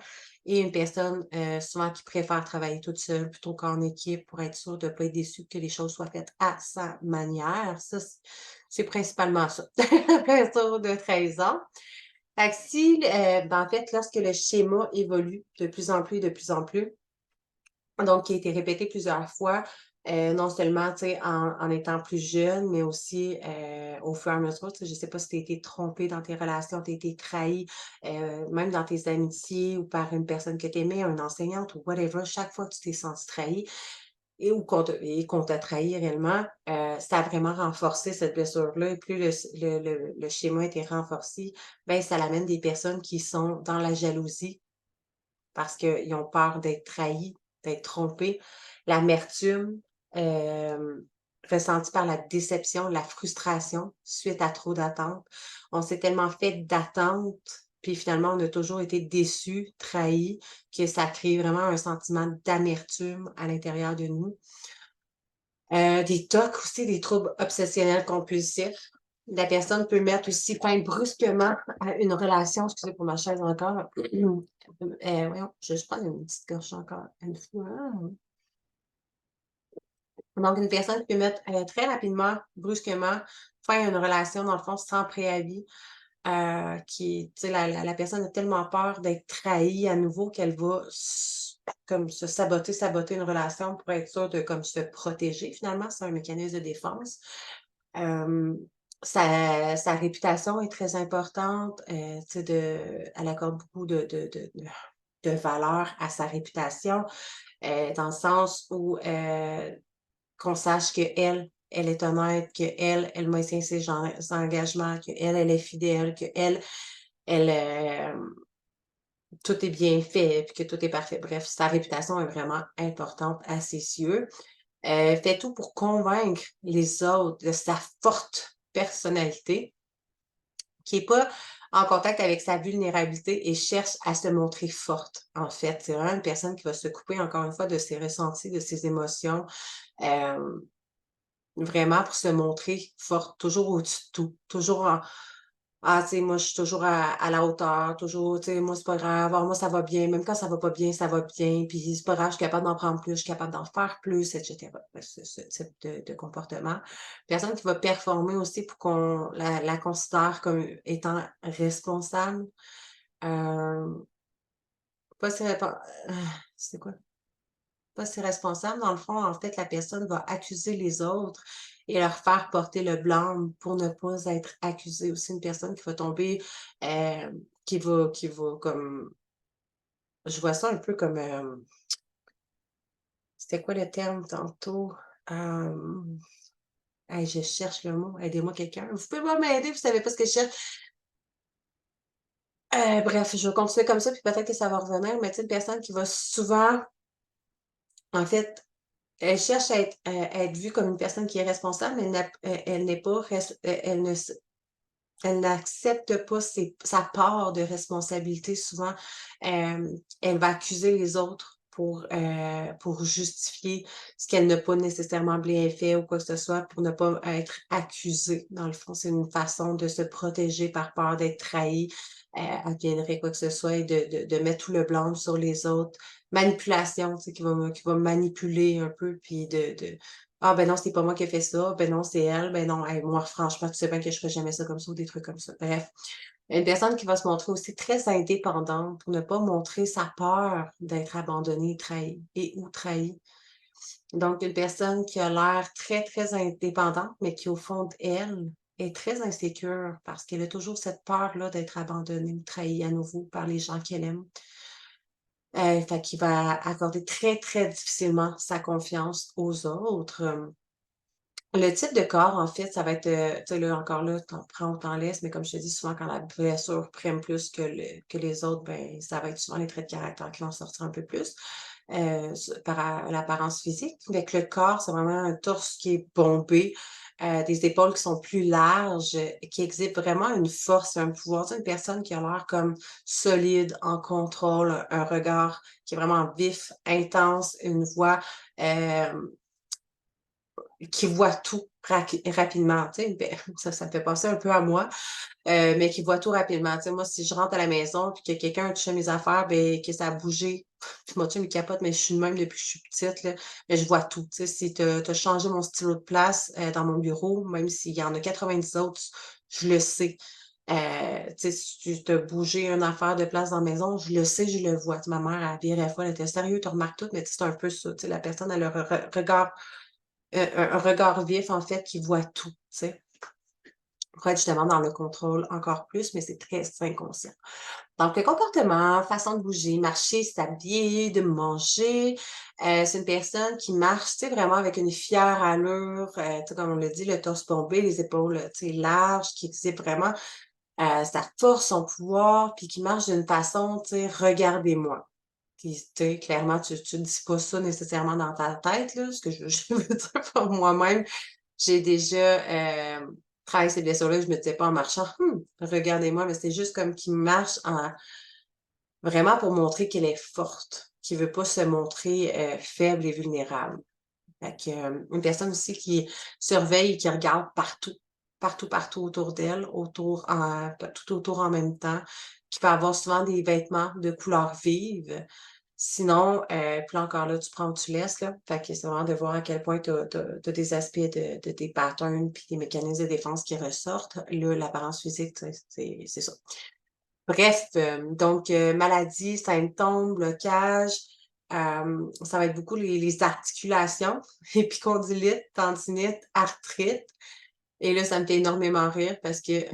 et une personne, souvent qui préfère travailler toute seule plutôt qu'en équipe pour être sûre de pas être déçue, que les choses soient faites à sa manière. Ça, c'est principalement ça, la blessure de trahison. Fait que si, ben, en fait, lorsque le schéma évolue de plus en plus et de plus en plus, donc, qui a été répété plusieurs fois, non seulement, tu sais, en étant plus jeune, mais aussi, au fur et à mesure, tu sais, je sais pas si tu as été trompé dans tes relations, tu as été trahi, même dans tes amitiés ou par une personne que tu aimais, une enseignante ou whatever, chaque fois que tu t'es senti trahi qu'on t'a trahi réellement, ça a vraiment renforcé cette blessure-là et plus le schéma a été renforcé, ben, ça l'amène des personnes qui sont dans la jalousie parce qu'ils ont peur d'être trahis, d'être trompés. L'amertume, ressentie par la déception, la frustration suite à trop d'attentes. On s'est tellement fait d'attentes, puis finalement, on a toujours été déçus, trahis, que ça crée vraiment un sentiment d'amertume à l'intérieur de nous. Des TOC aussi, des troubles obsessionnels compulsifs. La personne peut mettre aussi fin brusquement à une relation, excusez pour ma chaise encore. Voyons, je vais juste prendre une petite gorgée encore une fois. Donc une personne qui peut mettre, très rapidement, brusquement, fin à une relation, dans le fond, sans préavis, qui tu sais, la personne a tellement peur d'être trahie à nouveau qu'elle va comme se saboter une relation pour être sûre de comme se protéger finalement. C'est un mécanisme de défense. Hem, sa réputation est très importante, tu sais, elle accorde beaucoup de valeur à sa réputation, dans le sens où, qu'on sache qu'elle, elle est honnête, qu'elle, elle maintient ses engagements, qu'elle, elle est fidèle, qu'elle, tout est bien fait, puis que tout est parfait. Bref, sa réputation est vraiment importante à ses yeux. Fait tout pour convaincre les autres de sa forte personnalité, qui est pas en contact avec sa vulnérabilité et cherche à se montrer forte, en fait. C'est vraiment une personne qui va se couper, encore une fois, de ses ressentis, de ses émotions, hem, vraiment pour se montrer forte, toujours au-dessus de tout, toujours en ah, tu sais, moi, je suis toujours à la hauteur, toujours, tu sais, moi, c'est pas grave, ah, moi, ça va bien, même quand ça va pas bien, ça va bien, puis c'est pas grave, je suis capable d'en prendre plus, je suis capable d'en faire plus, et cetera. Ce type de comportement. Personne qui va performer aussi pour qu'on la considère comme étant responsable, hem, pas si répa c'est quoi? Pas si responsable. Dans le fond, en fait, la personne va accuser les autres et leur faire porter le blâme pour ne pas être accusée. Aussi une personne qui va tomber, qui va comme je vois ça un peu comme, c'était quoi le terme tantôt? hem, hey, je cherche le mot, aidez-moi quelqu'un. Vous pouvez pas m'aider, vous savez pas ce que je cherche? Bref, je vais continuer comme ça, puis peut-être que ça va revenir, mais tu sais, une personne qui va souvent en fait, elle cherche à être vue comme une personne qui est responsable, mais elle n'est pas elle ne s elle n'accepte pas sa part de responsabilité souvent. Elle va accuser les autres pour justifier ce qu'elle n'a pas nécessairement bien fait ou quoi que ce soit, pour ne pas être accusée, dans le fond. C'est une façon de se protéger par peur d'être trahie, adviendrait quoi que ce soit et de mettre tout le blâme sur les autres. Manipulation, tu sais, qui va manipuler un peu puis de: «Ah ben non, c'est pas moi qui ai fait ça. Ben non, c'est elle. Ben non, hey, moi franchement, tu sais bien que je ferais jamais ça comme ça» ou des trucs comme ça. Bref, une personne qui va se montrer aussi très indépendante pour ne pas montrer sa peur d'être abandonnée, trahie et ou trahie. Donc une personne qui a l'air très, très indépendante, mais qui au fond d'elle est très insécure parce qu'elle a toujours cette peur-là d'être abandonnée ou trahie à nouveau par les gens qu'elle aime. Fait qu'il va accorder très, très difficilement sa confiance aux autres. Le type de corps, en fait, ça va être, tu sais, là, encore là, t'en prends ou t'en laisses, mais comme je te dis, souvent, quand la blessure prime plus que les autres, ben, ça va être souvent les traits de caractère qui vont sortir un peu plus, par l'apparence physique. Avec le corps, c'est vraiment un torse qui est bombé, des épaules qui sont plus larges, qui exhibent vraiment une force, un pouvoir. Tu sais, une personne qui a l'air comme solide, en contrôle, un regard qui est vraiment vif, intense, une voix, hem qui voit tout rapidement, tu sais, beh, ça me fait penser un peu à moi, mais qui voit tout rapidement. Tu sais, moi, si je rentre à la maison puis que quelqu'un a touché à mes affaires, beh, que ça a bougé, puis mon chum, il capote, mais je suis de même depuis que je suis petite, là, mais je vois tout. Tu sais, si tu as changé mon stylo de place, dans mon bureau, même s'il y en a 90 autres, je le sais. Tu sais, si tu as bougé une affaire de place dans la maison, je le sais, je le vois. Tu sais, ma mère, elle virait folle, elle était: «Sérieux, tu remarques tout?» Mais tu sais, c'est un peu ça, tu sais, la personne, elle a le regard un regard vif, en fait, qui voit tout, tu sais? Pour être justement dans le contrôle encore plus, mais c'est très inconscient. Donc le comportement, façon de bouger, marcher, s'habiller, de manger, c'est une personne qui marche, tu sais, vraiment avec une fière allure, tu sais, comme on l'a dit, le torse bombé, les épaules, tu sais, larges, qui exhibe vraiment, sa force, son pouvoir, puis qui marche d'une façon, tu sais: «Regardez-moi». Puis, tu sais, clairement, tu dis pas ça nécessairement dans ta tête, là, ce que je veux dire par moi-même. J'ai déjà, travaillé ces blessures-là, je me disais pas en marchant: regardez-moi», mais c'est juste comme qu'il marche en vraiment pour montrer qu'elle est forte, qui veut pas se montrer, faible et vulnérable. Fait que, une personne aussi qui surveille et qui regarde partout, partout, partout autour d'elle, tout autour en même temps, qui peut avoir souvent des vêtements de couleurs vives. Sinon, puis là encore là, tu prends ou tu laisses là. Fait que c'est vraiment de voir à quel point tu as des aspects de tes patterns puis des mécanismes de défense qui ressortent. Là, l'apparence physique, tu sais, c'est ça. Bref, donc maladies, symptômes, blocages, ça va être beaucoup les articulations, épicondylite, tendinite, arthrite et là, ça me fait énormément rire parce que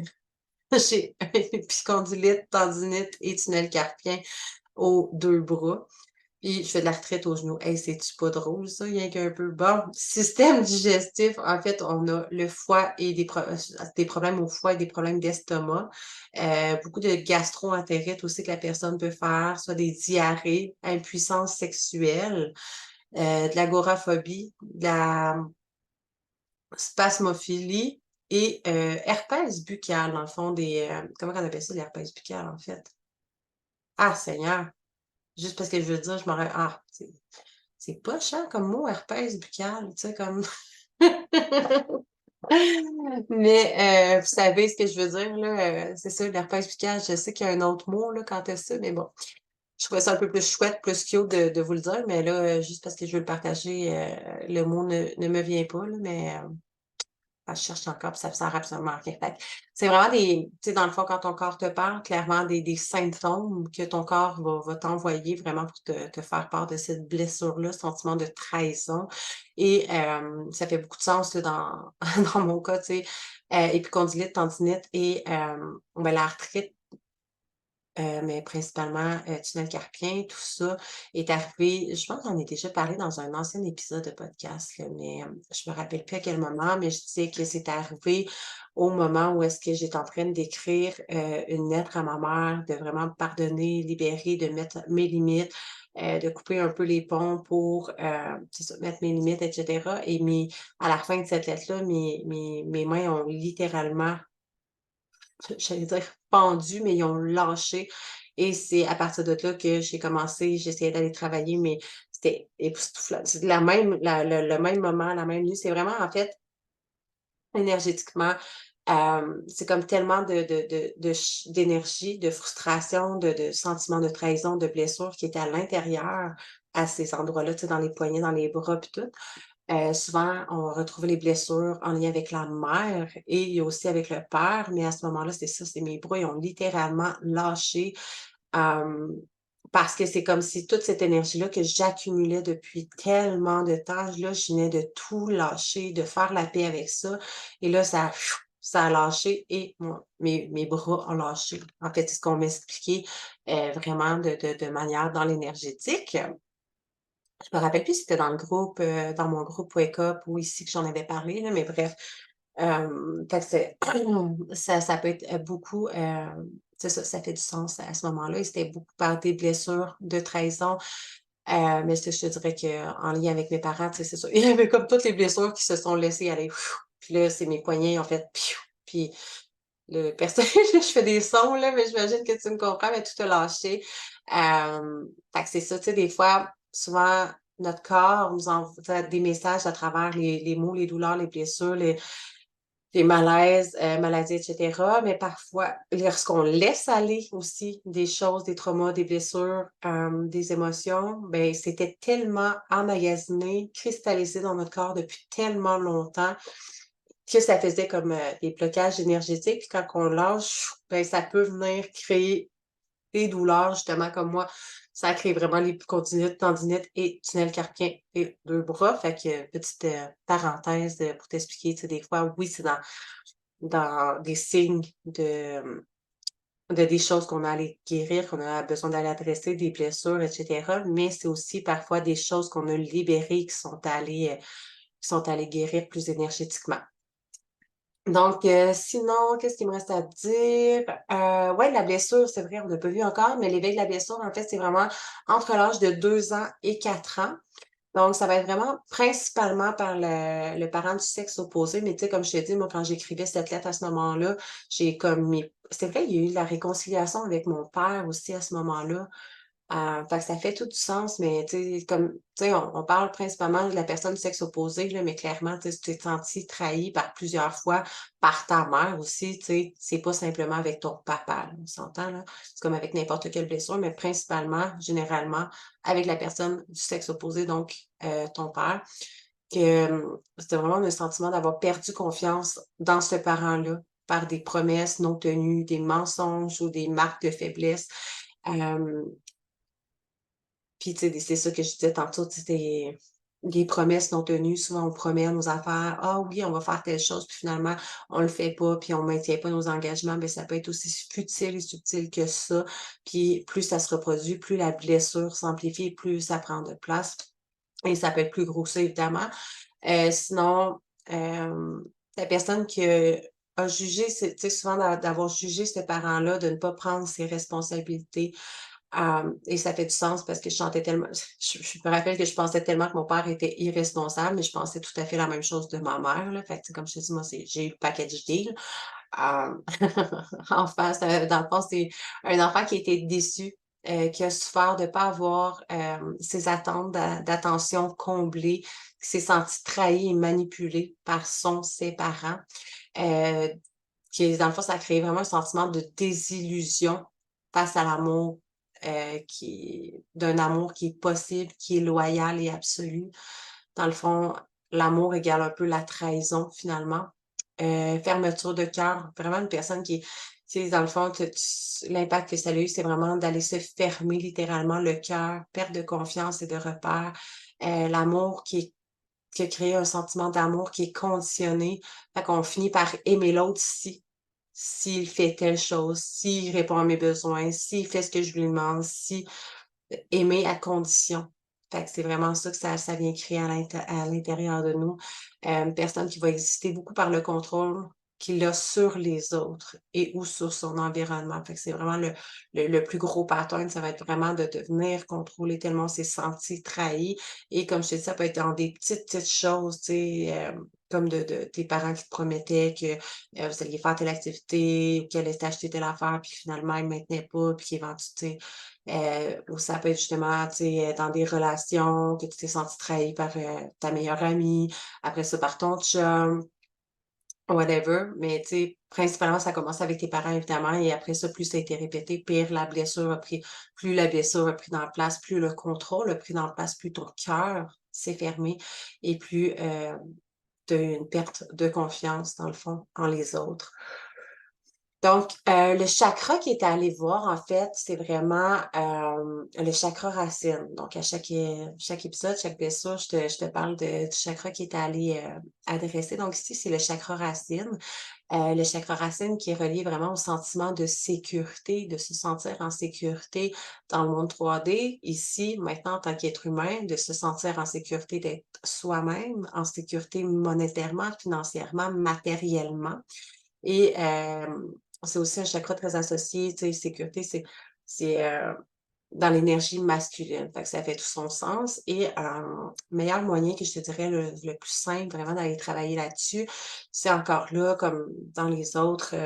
j'ai épicondylite, tendinite et tunnel carpien aux 2 bras. Puis je fais de la retraite aux genoux. Hey, c'est-tu pas drôle ça, rien qu'un peu? Bon, système digestif, en fait, on a le foie et des problèmes au foie et des problèmes d'estomac. Beaucoup de gastro-entérite aussi que la personne peut faire, soit des diarrhées, impuissance sexuelle, de l'agoraphobie, de la spasmophilie et herpès buccal, dans le fond, comment on appelle ça, l'herpès buccal, en fait? Ah Seigneur! Juste parce que je veux dire, je m'aurais c'est poche, hein, comme mot herpès buccal, tu sais, comme mais vous savez ce que je veux dire, là, c'est ça, l'herpès buccal, je sais qu'il y a un autre mot, là, quand tu ça, mais bon, je trouvais ça un peu plus chouette, plus cute de vous le dire, mais là, juste parce que je veux le partager, le mot ne me vient pas, là, mais je cherche encore, puis ça me sert absolument à rien. Fait que c'est vraiment des tu sais, dans le fond, quand ton corps te parle, clairement des symptômes que ton corps va t'envoyer vraiment pour te faire part de cette blessure-là, ce sentiment de trahison et ça fait beaucoup de sens, là, dans dans mon cas, tu sais, épicondylite, tendinite et ben, l'arthrite mais principalement, tunnel carpien, tout ça est arrivé, je pense que j'en ai déjà parlé dans un ancien épisode de podcast là, mais, je me rappelle plus à quel moment, mais je disais que c'est arrivé au moment où est-ce que j'étais en train d'écrire, une lettre à ma mère, de vraiment me pardonner, libérer, de mettre mes limites, de couper un peu les ponts pour, c'est ça, mettre mes limites et cetera et à la fin de cette lettre-là, mes mains ont littéralement j'allais dire pendu, mais ils ont lâché et c'est à partir de là que j'essayais d'aller travailler, mais c'était époustouflant. C'est la même le même moment, la même nuit. C'est vraiment, en fait, énergétiquement, c'est comme tellement d'énergie, de frustration, de sentiments de trahison, de blessures qui étaient à l'intérieur, à ces endroits-là, tu sais, dans les poignets, dans les bras, puis tout. Souvent, on retrouve les blessures en lien avec la mère et il y a aussi avec le père, mais à ce moment-là, c'est ça, c'est mes bras, ils ont littéralement lâché, hem, parce que c'est comme si toute cette énergie-là que j'accumulais depuis tellement de temps, là, je venais de tout lâcher, de faire la paix avec ça et là, ça a lâché et moi mes bras ont lâché. En fait, c'est ce qu'on m'expliquait, vraiment de manière dans l'énergétique. Je me rappelle plus si c'était dans le groupe, dans mon groupe Wake Up ou ici que j'en avais parlé là, mais bref, fait que c'est ça peut être, beaucoup, c'est ça, ça fait du sens à ce moment-là et c'était beaucoup par des blessures de trahison, mais je te dirais qu'en lien avec mes parents, tu sais, c'est ça, il y avait comme toutes les blessures qui se sont laissées aller. Puis là, c'est mes poignets en fait, puis le personne je fais des sons là, mais j'imagine que tu me comprends, mais tout a lâché. Fait que c'est ça, tu sais, des fois, souvent, notre corps nous envoie des messages à travers les mots, les douleurs, les blessures, les malaises, maladies et cetera, mais parfois, lorsqu'on laisse aller aussi des choses, des traumas, des blessures, des émotions, ben c'était tellement emmagasiné, cristallisé dans notre corps depuis tellement longtemps que ça faisait comme, des blocages énergétiques. Puis quand on lâche, ben, ça peut venir créer des douleurs, justement, comme moi. Ça crée vraiment les conddylites, tendinites et tunnel carpien et 2 bras. Fait que, petite, parenthèse, pour t'expliquer, tu sais, des fois, oui, c'est dans des signes de des choses qu'on a à aller guérir, qu'on a besoin d'aller adresser, des blessures et cetera, mais c'est aussi parfois des choses qu'on a libérées qui sont allées guérir plus énergétiquement. Donc, sinon, qu'est-ce qu'il me reste à dire? Ouais, la blessure, c'est vrai, on n'a pas vu encore, mais l'éveil de la blessure, en fait, c'est vraiment entre l'âge de 2 ans et 4 ans. Donc, ça va être vraiment principalement par le parent du sexe opposé, mais tu sais, comme je t'ai dit, moi, quand j'écrivais cette lettre à ce moment-là, j'ai comme c'est vrai, il y a eu la réconciliation avec mon père aussi à ce moment-là. Fait que ça fait tout du sens, mais tu sais, comme, tu sais, on parle principalement de la personne du sexe opposé, là, mais clairement, tu sais, si tu t'es senti trahi par plusieurs fois par ta mère aussi, tu sais, c'est pas simplement avec ton papa, là, on s'entend, là? C'est comme avec n'importe quelle blessure, mais principalement, généralement, avec la personne du sexe opposé, donc ton père, que, c'était vraiment le sentiment d'avoir perdu confiance dans ce parent-là par des promesses non tenues, des mensonges ou des marques de faiblesse. Hem Puis, tu sais, c'est ça que je disais tantôt, tu sais, des promesses non tenues. Souvent, on promet nos affaires: «Ah oui, on va faire telle chose», puis finalement, on le fait pas, puis on maintient pas nos engagements. Beh, ça peut être aussi futile et subtil que ça. Puis plus ça se reproduit, plus la blessure s'amplifie, plus ça prend de place et ça peut être plus gros que ça, évidemment. Sinon, la personne qui a jugé, tu sais, souvent d'avoir jugé ces parents-là, de ne pas prendre ses responsabilités. Et ça fait du sens parce que je sentais tellement je me rappelle que je pensais tellement que mon père était irresponsable, mais je pensais tout à fait la même chose de ma mère, là. Fait que, tu sais, comme je te dis, moi, j'ai eu le package deal. Hem, en face, dans le fond, c'est un enfant qui a été déçu, qui a souffert de pas avoir, ses attentes d'attention comblées, qui s'est senti trahi et manipulé par ses parents, heu, qui dans le fond, ça a créé vraiment un sentiment de désillusion face à l'amour, d'un amour qui est possible, qui est loyal et absolu. Dans le fond, l'amour égale un peu la trahison finalement. Fermeture de cœur, vraiment une personne qui tu sais, dans le fond, l'impact que ça a eu, c'est vraiment d'aller se fermer littéralement le cœur, perte de confiance et de repères. L'amour qui a créé un sentiment d'amour qui est conditionné, fait qu'on finit par aimer l'autre s'il fait telle chose, s'il répond à mes besoins, s'il fait ce que je lui demande, si aimer à condition. Fait que c'est vraiment ça que ça vient créer à l'intérieur de nous. Une personne qui va exister beaucoup par le contrôle qu'il a sur les autres et ou sur son environnement. Fait que c'est vraiment le plus gros pattern, ça va être vraiment de devenir contrôlé tellement on s'est senti trahi et comme je te dis, ça peut être dans des petites choses, tu sais, comme de tes parents qui te promettaient que, vous alliez faire telle activité ou qu'ils allaient t'acheter telle affaire puis finalement ils ne maintenaient pas puis qu'ils vendent, tu sais. Ou ça peut être justement, tu sais, dans des relations que tu t'es senti trahi par, ta meilleure amie, après ça par ton chum, whatever. Mais tu sais, principalement, ça commence avec tes parents évidemment et après ça, plus ça a été répété, pire la blessure a pris plus la blessure a pris dans la place, plus le contrôle a pris dans la place, plus ton cœur s'est fermé et plus, tu as une perte de confiance dans le fond, en les autres. Donc, le chakra qui est allé voir, en fait, c'est vraiment, le chakra racine. Donc à chaque épisode, chaque blessure, je te parle du chakra qui est allé, adresser. Donc ici, c'est le chakra racine. Le chakra racine qui est relié vraiment au sentiment de sécurité, de se sentir en sécurité dans le monde 3D. Ici, maintenant, en tant qu'être humain, de se sentir en sécurité, d'être soi-même, en sécurité monétairement, financièrement, matériellement. Et c'est aussi un chakra très associé, tu sais, sécurité, c'est dans l'énergie masculine. Fait que ça fait tout son sens et meilleur moyen que je te dirais le plus simple vraiment d'aller travailler là-dessus, c'est encore là, comme dans les autres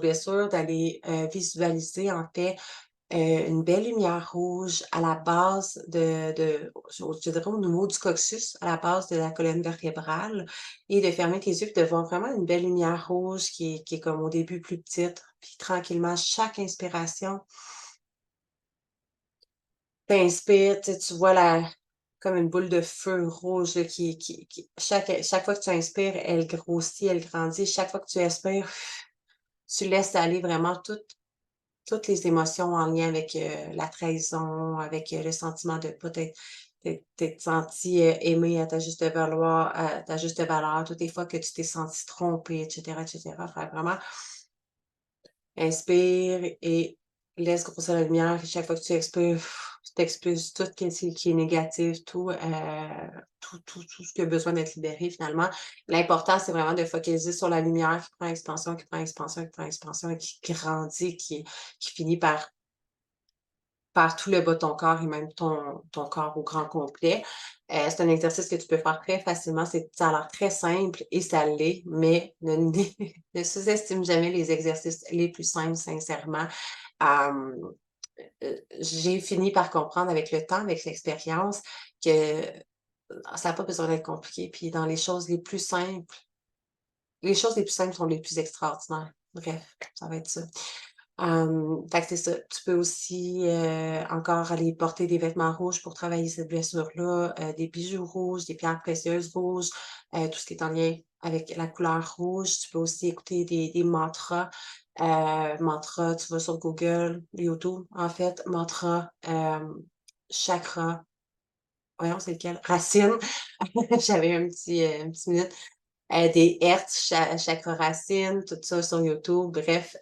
blessures, d'aller, visualiser en fait, une belle lumière rouge à la base je dirais au niveau du coccyx, à la base de la colonne vertébrale et de fermer tes yeux puis de voir vraiment une belle lumière rouge qui est comme au début plus petite, puis tranquillement, chaque inspiration, tu sais, tu vois comme une boule de feu rouge là, qui chaque fois que tu inspires, elle grossit, elle grandit. Chaque fois que tu expires, tu laisses aller vraiment toutes les émotions en lien avec, la trahison, avec, le sentiment de pas t'être senti, aimé à ta juste valeur, toutes les fois que tu t'es senti trompé et cetera. Fait vraiment inspire et laisse grossir la lumière et chaque fois que tu expires, tu expulses tout qui est négatif, tout ce qui a besoin d'être libéré finalement. L'important, c'est vraiment de focaliser sur la lumière qui prend expansion, qui prend expansion, qui prend expansion et qui grandit, qui finit par tout le bas de ton corps et même ton corps au grand complet. C'est un exercice que tu peux faire très facilement. Ça a l'air très simple et ça l'est, mais ne ne sous-estime jamais les exercices les plus simples, sincèrement. Hem, j'ai fini par comprendre avec le temps, avec l'expérience que ça a pas besoin d'être compliqué. Puis dans les choses les plus simples sont les plus extraordinaires. Bref, ça va être ça. Fait que c'est ça. Tu peux aussi, encore aller porter des vêtements rouges pour travailler cette blessure-là, des bijoux rouges, des pierres précieuses rouges, tout ce qui est en lien avec la couleur rouge. Tu peux aussi écouter des mantras. Mantras, tu vas sur Google, YouTube, en fait, mantra, chakra, voyons, c'est lequel? Racine. J'avais une petite minute. Des hertz, chakra racine, tout ça sur YouTube. Bref,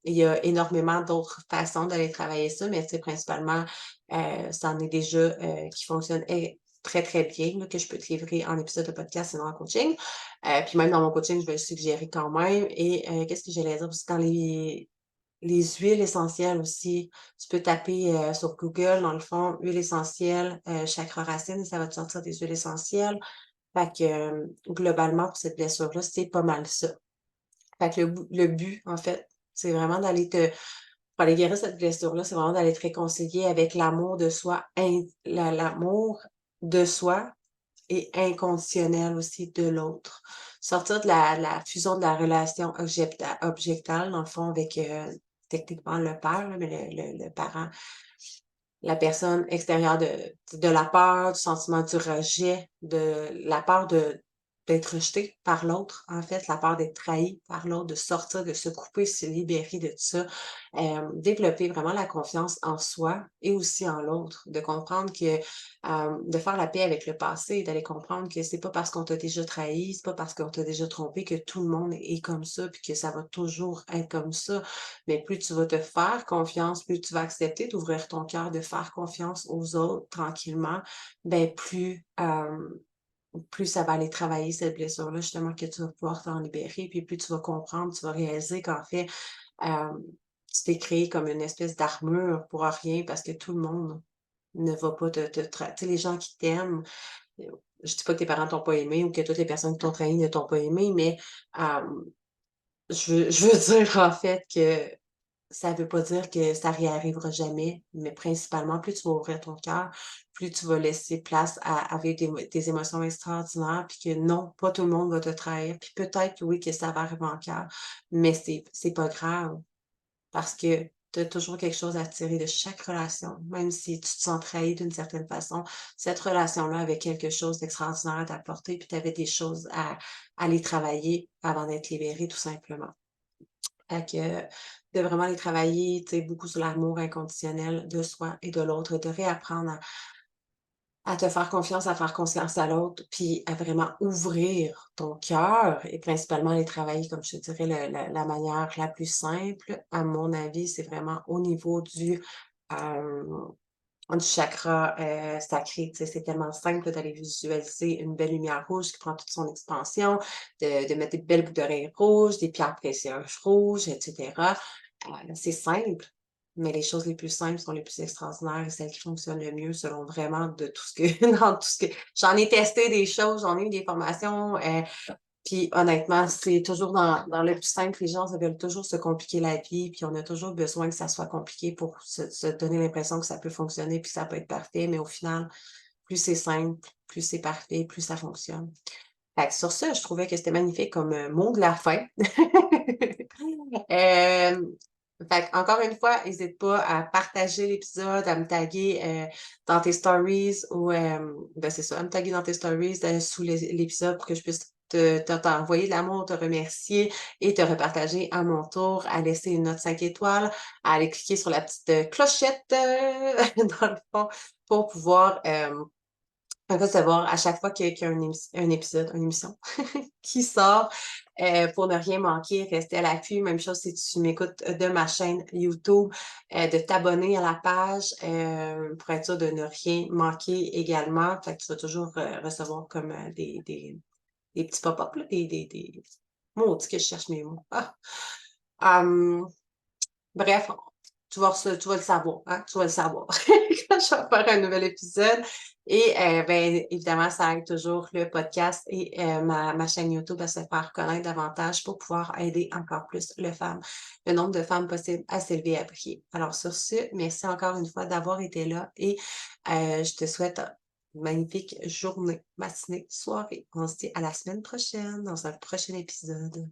il y a énormément d'autres façons d'aller travailler ça, mais tu sais, principalement, c'en est déjà, qui fonctionnent très, très bien, là, que je peux te livrer en épisode de podcast et non en coaching. Puis même dans mon coaching, je vais le suggérer quand même et qu'est-ce que j'allais dire aussi? Dans les huiles essentielles aussi, tu peux taper, sur Google, dans le fond, huile essentielle, chakra racine, ça va te sortir des huiles essentielles. Fait que, globalement, pour cette blessure-là, c'est pas mal ça. Fait que le but, en fait, c'est vraiment pour aller guérir cette blessure-là, c'est vraiment d'aller te réconcilier avec l'amour de soi, l'amour de soi et inconditionnel aussi de l'autre. Sortir de la fusion de la relation objectale, dans le fond, avec, techniquement le père, là, mais le parent, la personne extérieure de la peur, du sentiment du rejet, de la peur d'être rejeté par l'autre, en fait, la peur d'être trahi par l'autre, de sortir, de se couper, se libérer de ça. Développer vraiment la confiance en soi et aussi en l'autre, de comprendre que, de faire la paix avec le passé, d'aller comprendre que c'est pas parce qu'on t'a déjà trahi, c'est pas parce qu'on t'a déjà trompé que tout le monde est comme ça, puis que ça va toujours être comme ça. Mais plus tu vas te faire confiance, plus tu vas accepter d'ouvrir ton cœur, de faire confiance aux autres tranquillement, ben plus ça va aller travailler cette blessure-là, justement, que tu vas pouvoir t'en libérer, puis plus tu vas comprendre, tu vas réaliser qu'en fait, hem, tu t'es créé comme une espèce d'armure pour rien parce que tout le monde ne va pas te tu sais, les gens qui t'aiment, je dis pas que tes parents t'ont pas aimé ou que toutes les personnes qui t'ont trahi ne t'ont pas aimé, mais hem, je veux dire, en fait, que ça veut pas dire que ça réarrivera jamais, mais principalement, plus tu vas ouvrir ton cœur, plus tu vas laisser place à vivre des émotions extraordinaires, puis que non, pas tout le monde va te trahir. Puis peut-être que oui, que ça va arriver encore, mais c'est pas grave parce que tu as toujours quelque chose à tirer de chaque relation, même si tu te sens trahi d'une certaine façon. Cette relation-là avait quelque chose d'extraordinaire à t'apporter, puis tu avais des choses à aller travailler avant d'être libéré, tout simplement. Fait que de vraiment les travailler, tu sais, beaucoup sur l'amour inconditionnel de soi et de l'autre, de réapprendre à te faire confiance, à faire confiance à l'autre, puis à vraiment ouvrir ton cœur et principalement les travailler, comme je te dirais, la manière la plus simple, à mon avis, c'est vraiment au niveau hem, du chakra, sacré, tu sais, c'est tellement simple d'aller visualiser une belle lumière rouge qui prend toute son expansion, de mettre des belles boucles d'oreilles rouges, des pierres précieuses rouges, et cetera. C'est simple, mais les choses les plus simples sont les plus extraordinaires et celles qui fonctionnent le mieux selon vraiment de tout ce que dans tout ce que j'en ai testé des choses, j'en ai eu des formations, puis honnêtement, c'est toujours dans le plus simple, les gens ça veulent toujours se compliquer la vie, puis on a toujours besoin que ça soit compliqué pour se donner l'impression que ça peut fonctionner, puis que ça peut être parfait, mais au final, plus c'est simple, plus c'est parfait, plus ça fonctionne. Fait que sur ça, je trouvais que c'était magnifique comme, mot de la fin. Hem, Fait qu'encore une fois, hésite pas à partager l'épisode, à me taguer, dans tes stories ou, ben, c'est ça, à me taguer dans tes stories, sous l'épisode pour que je puisse t'envoyer de l'amour, te remercier et te repartager à mon tour, à laisser une note 5 étoiles, à aller cliquer sur la petite, clochette, dans le fond pour pouvoir, recevoir à chaque fois qu'il y a un épisode, une émission qui sort, pour ne rien manquer, rester à l'affût. Même chose si tu m'écoutes de ma chaîne YouTube, de t'abonner à la page, pour être sûr de ne rien manquer également. Fait que tu vas toujours, recevoir comme, des petits pop-up là, des maudit que je cherche mes mots. Ah! Hem Bref, tu vas le savoir, hein, tu vas le savoir quand je vais faire un nouvel épisode et ben, évidemment, ça aide toujours le podcast et ma chaîne YouTube à se faire connaître davantage pour pouvoir aider encore plus le nombre de femmes possible à s'élever à prier. Alors sur ce, merci encore une fois d'avoir été là et je te souhaite une magnifique journée, matinée, soirée. On se dit à la semaine prochaine dans un prochain épisode.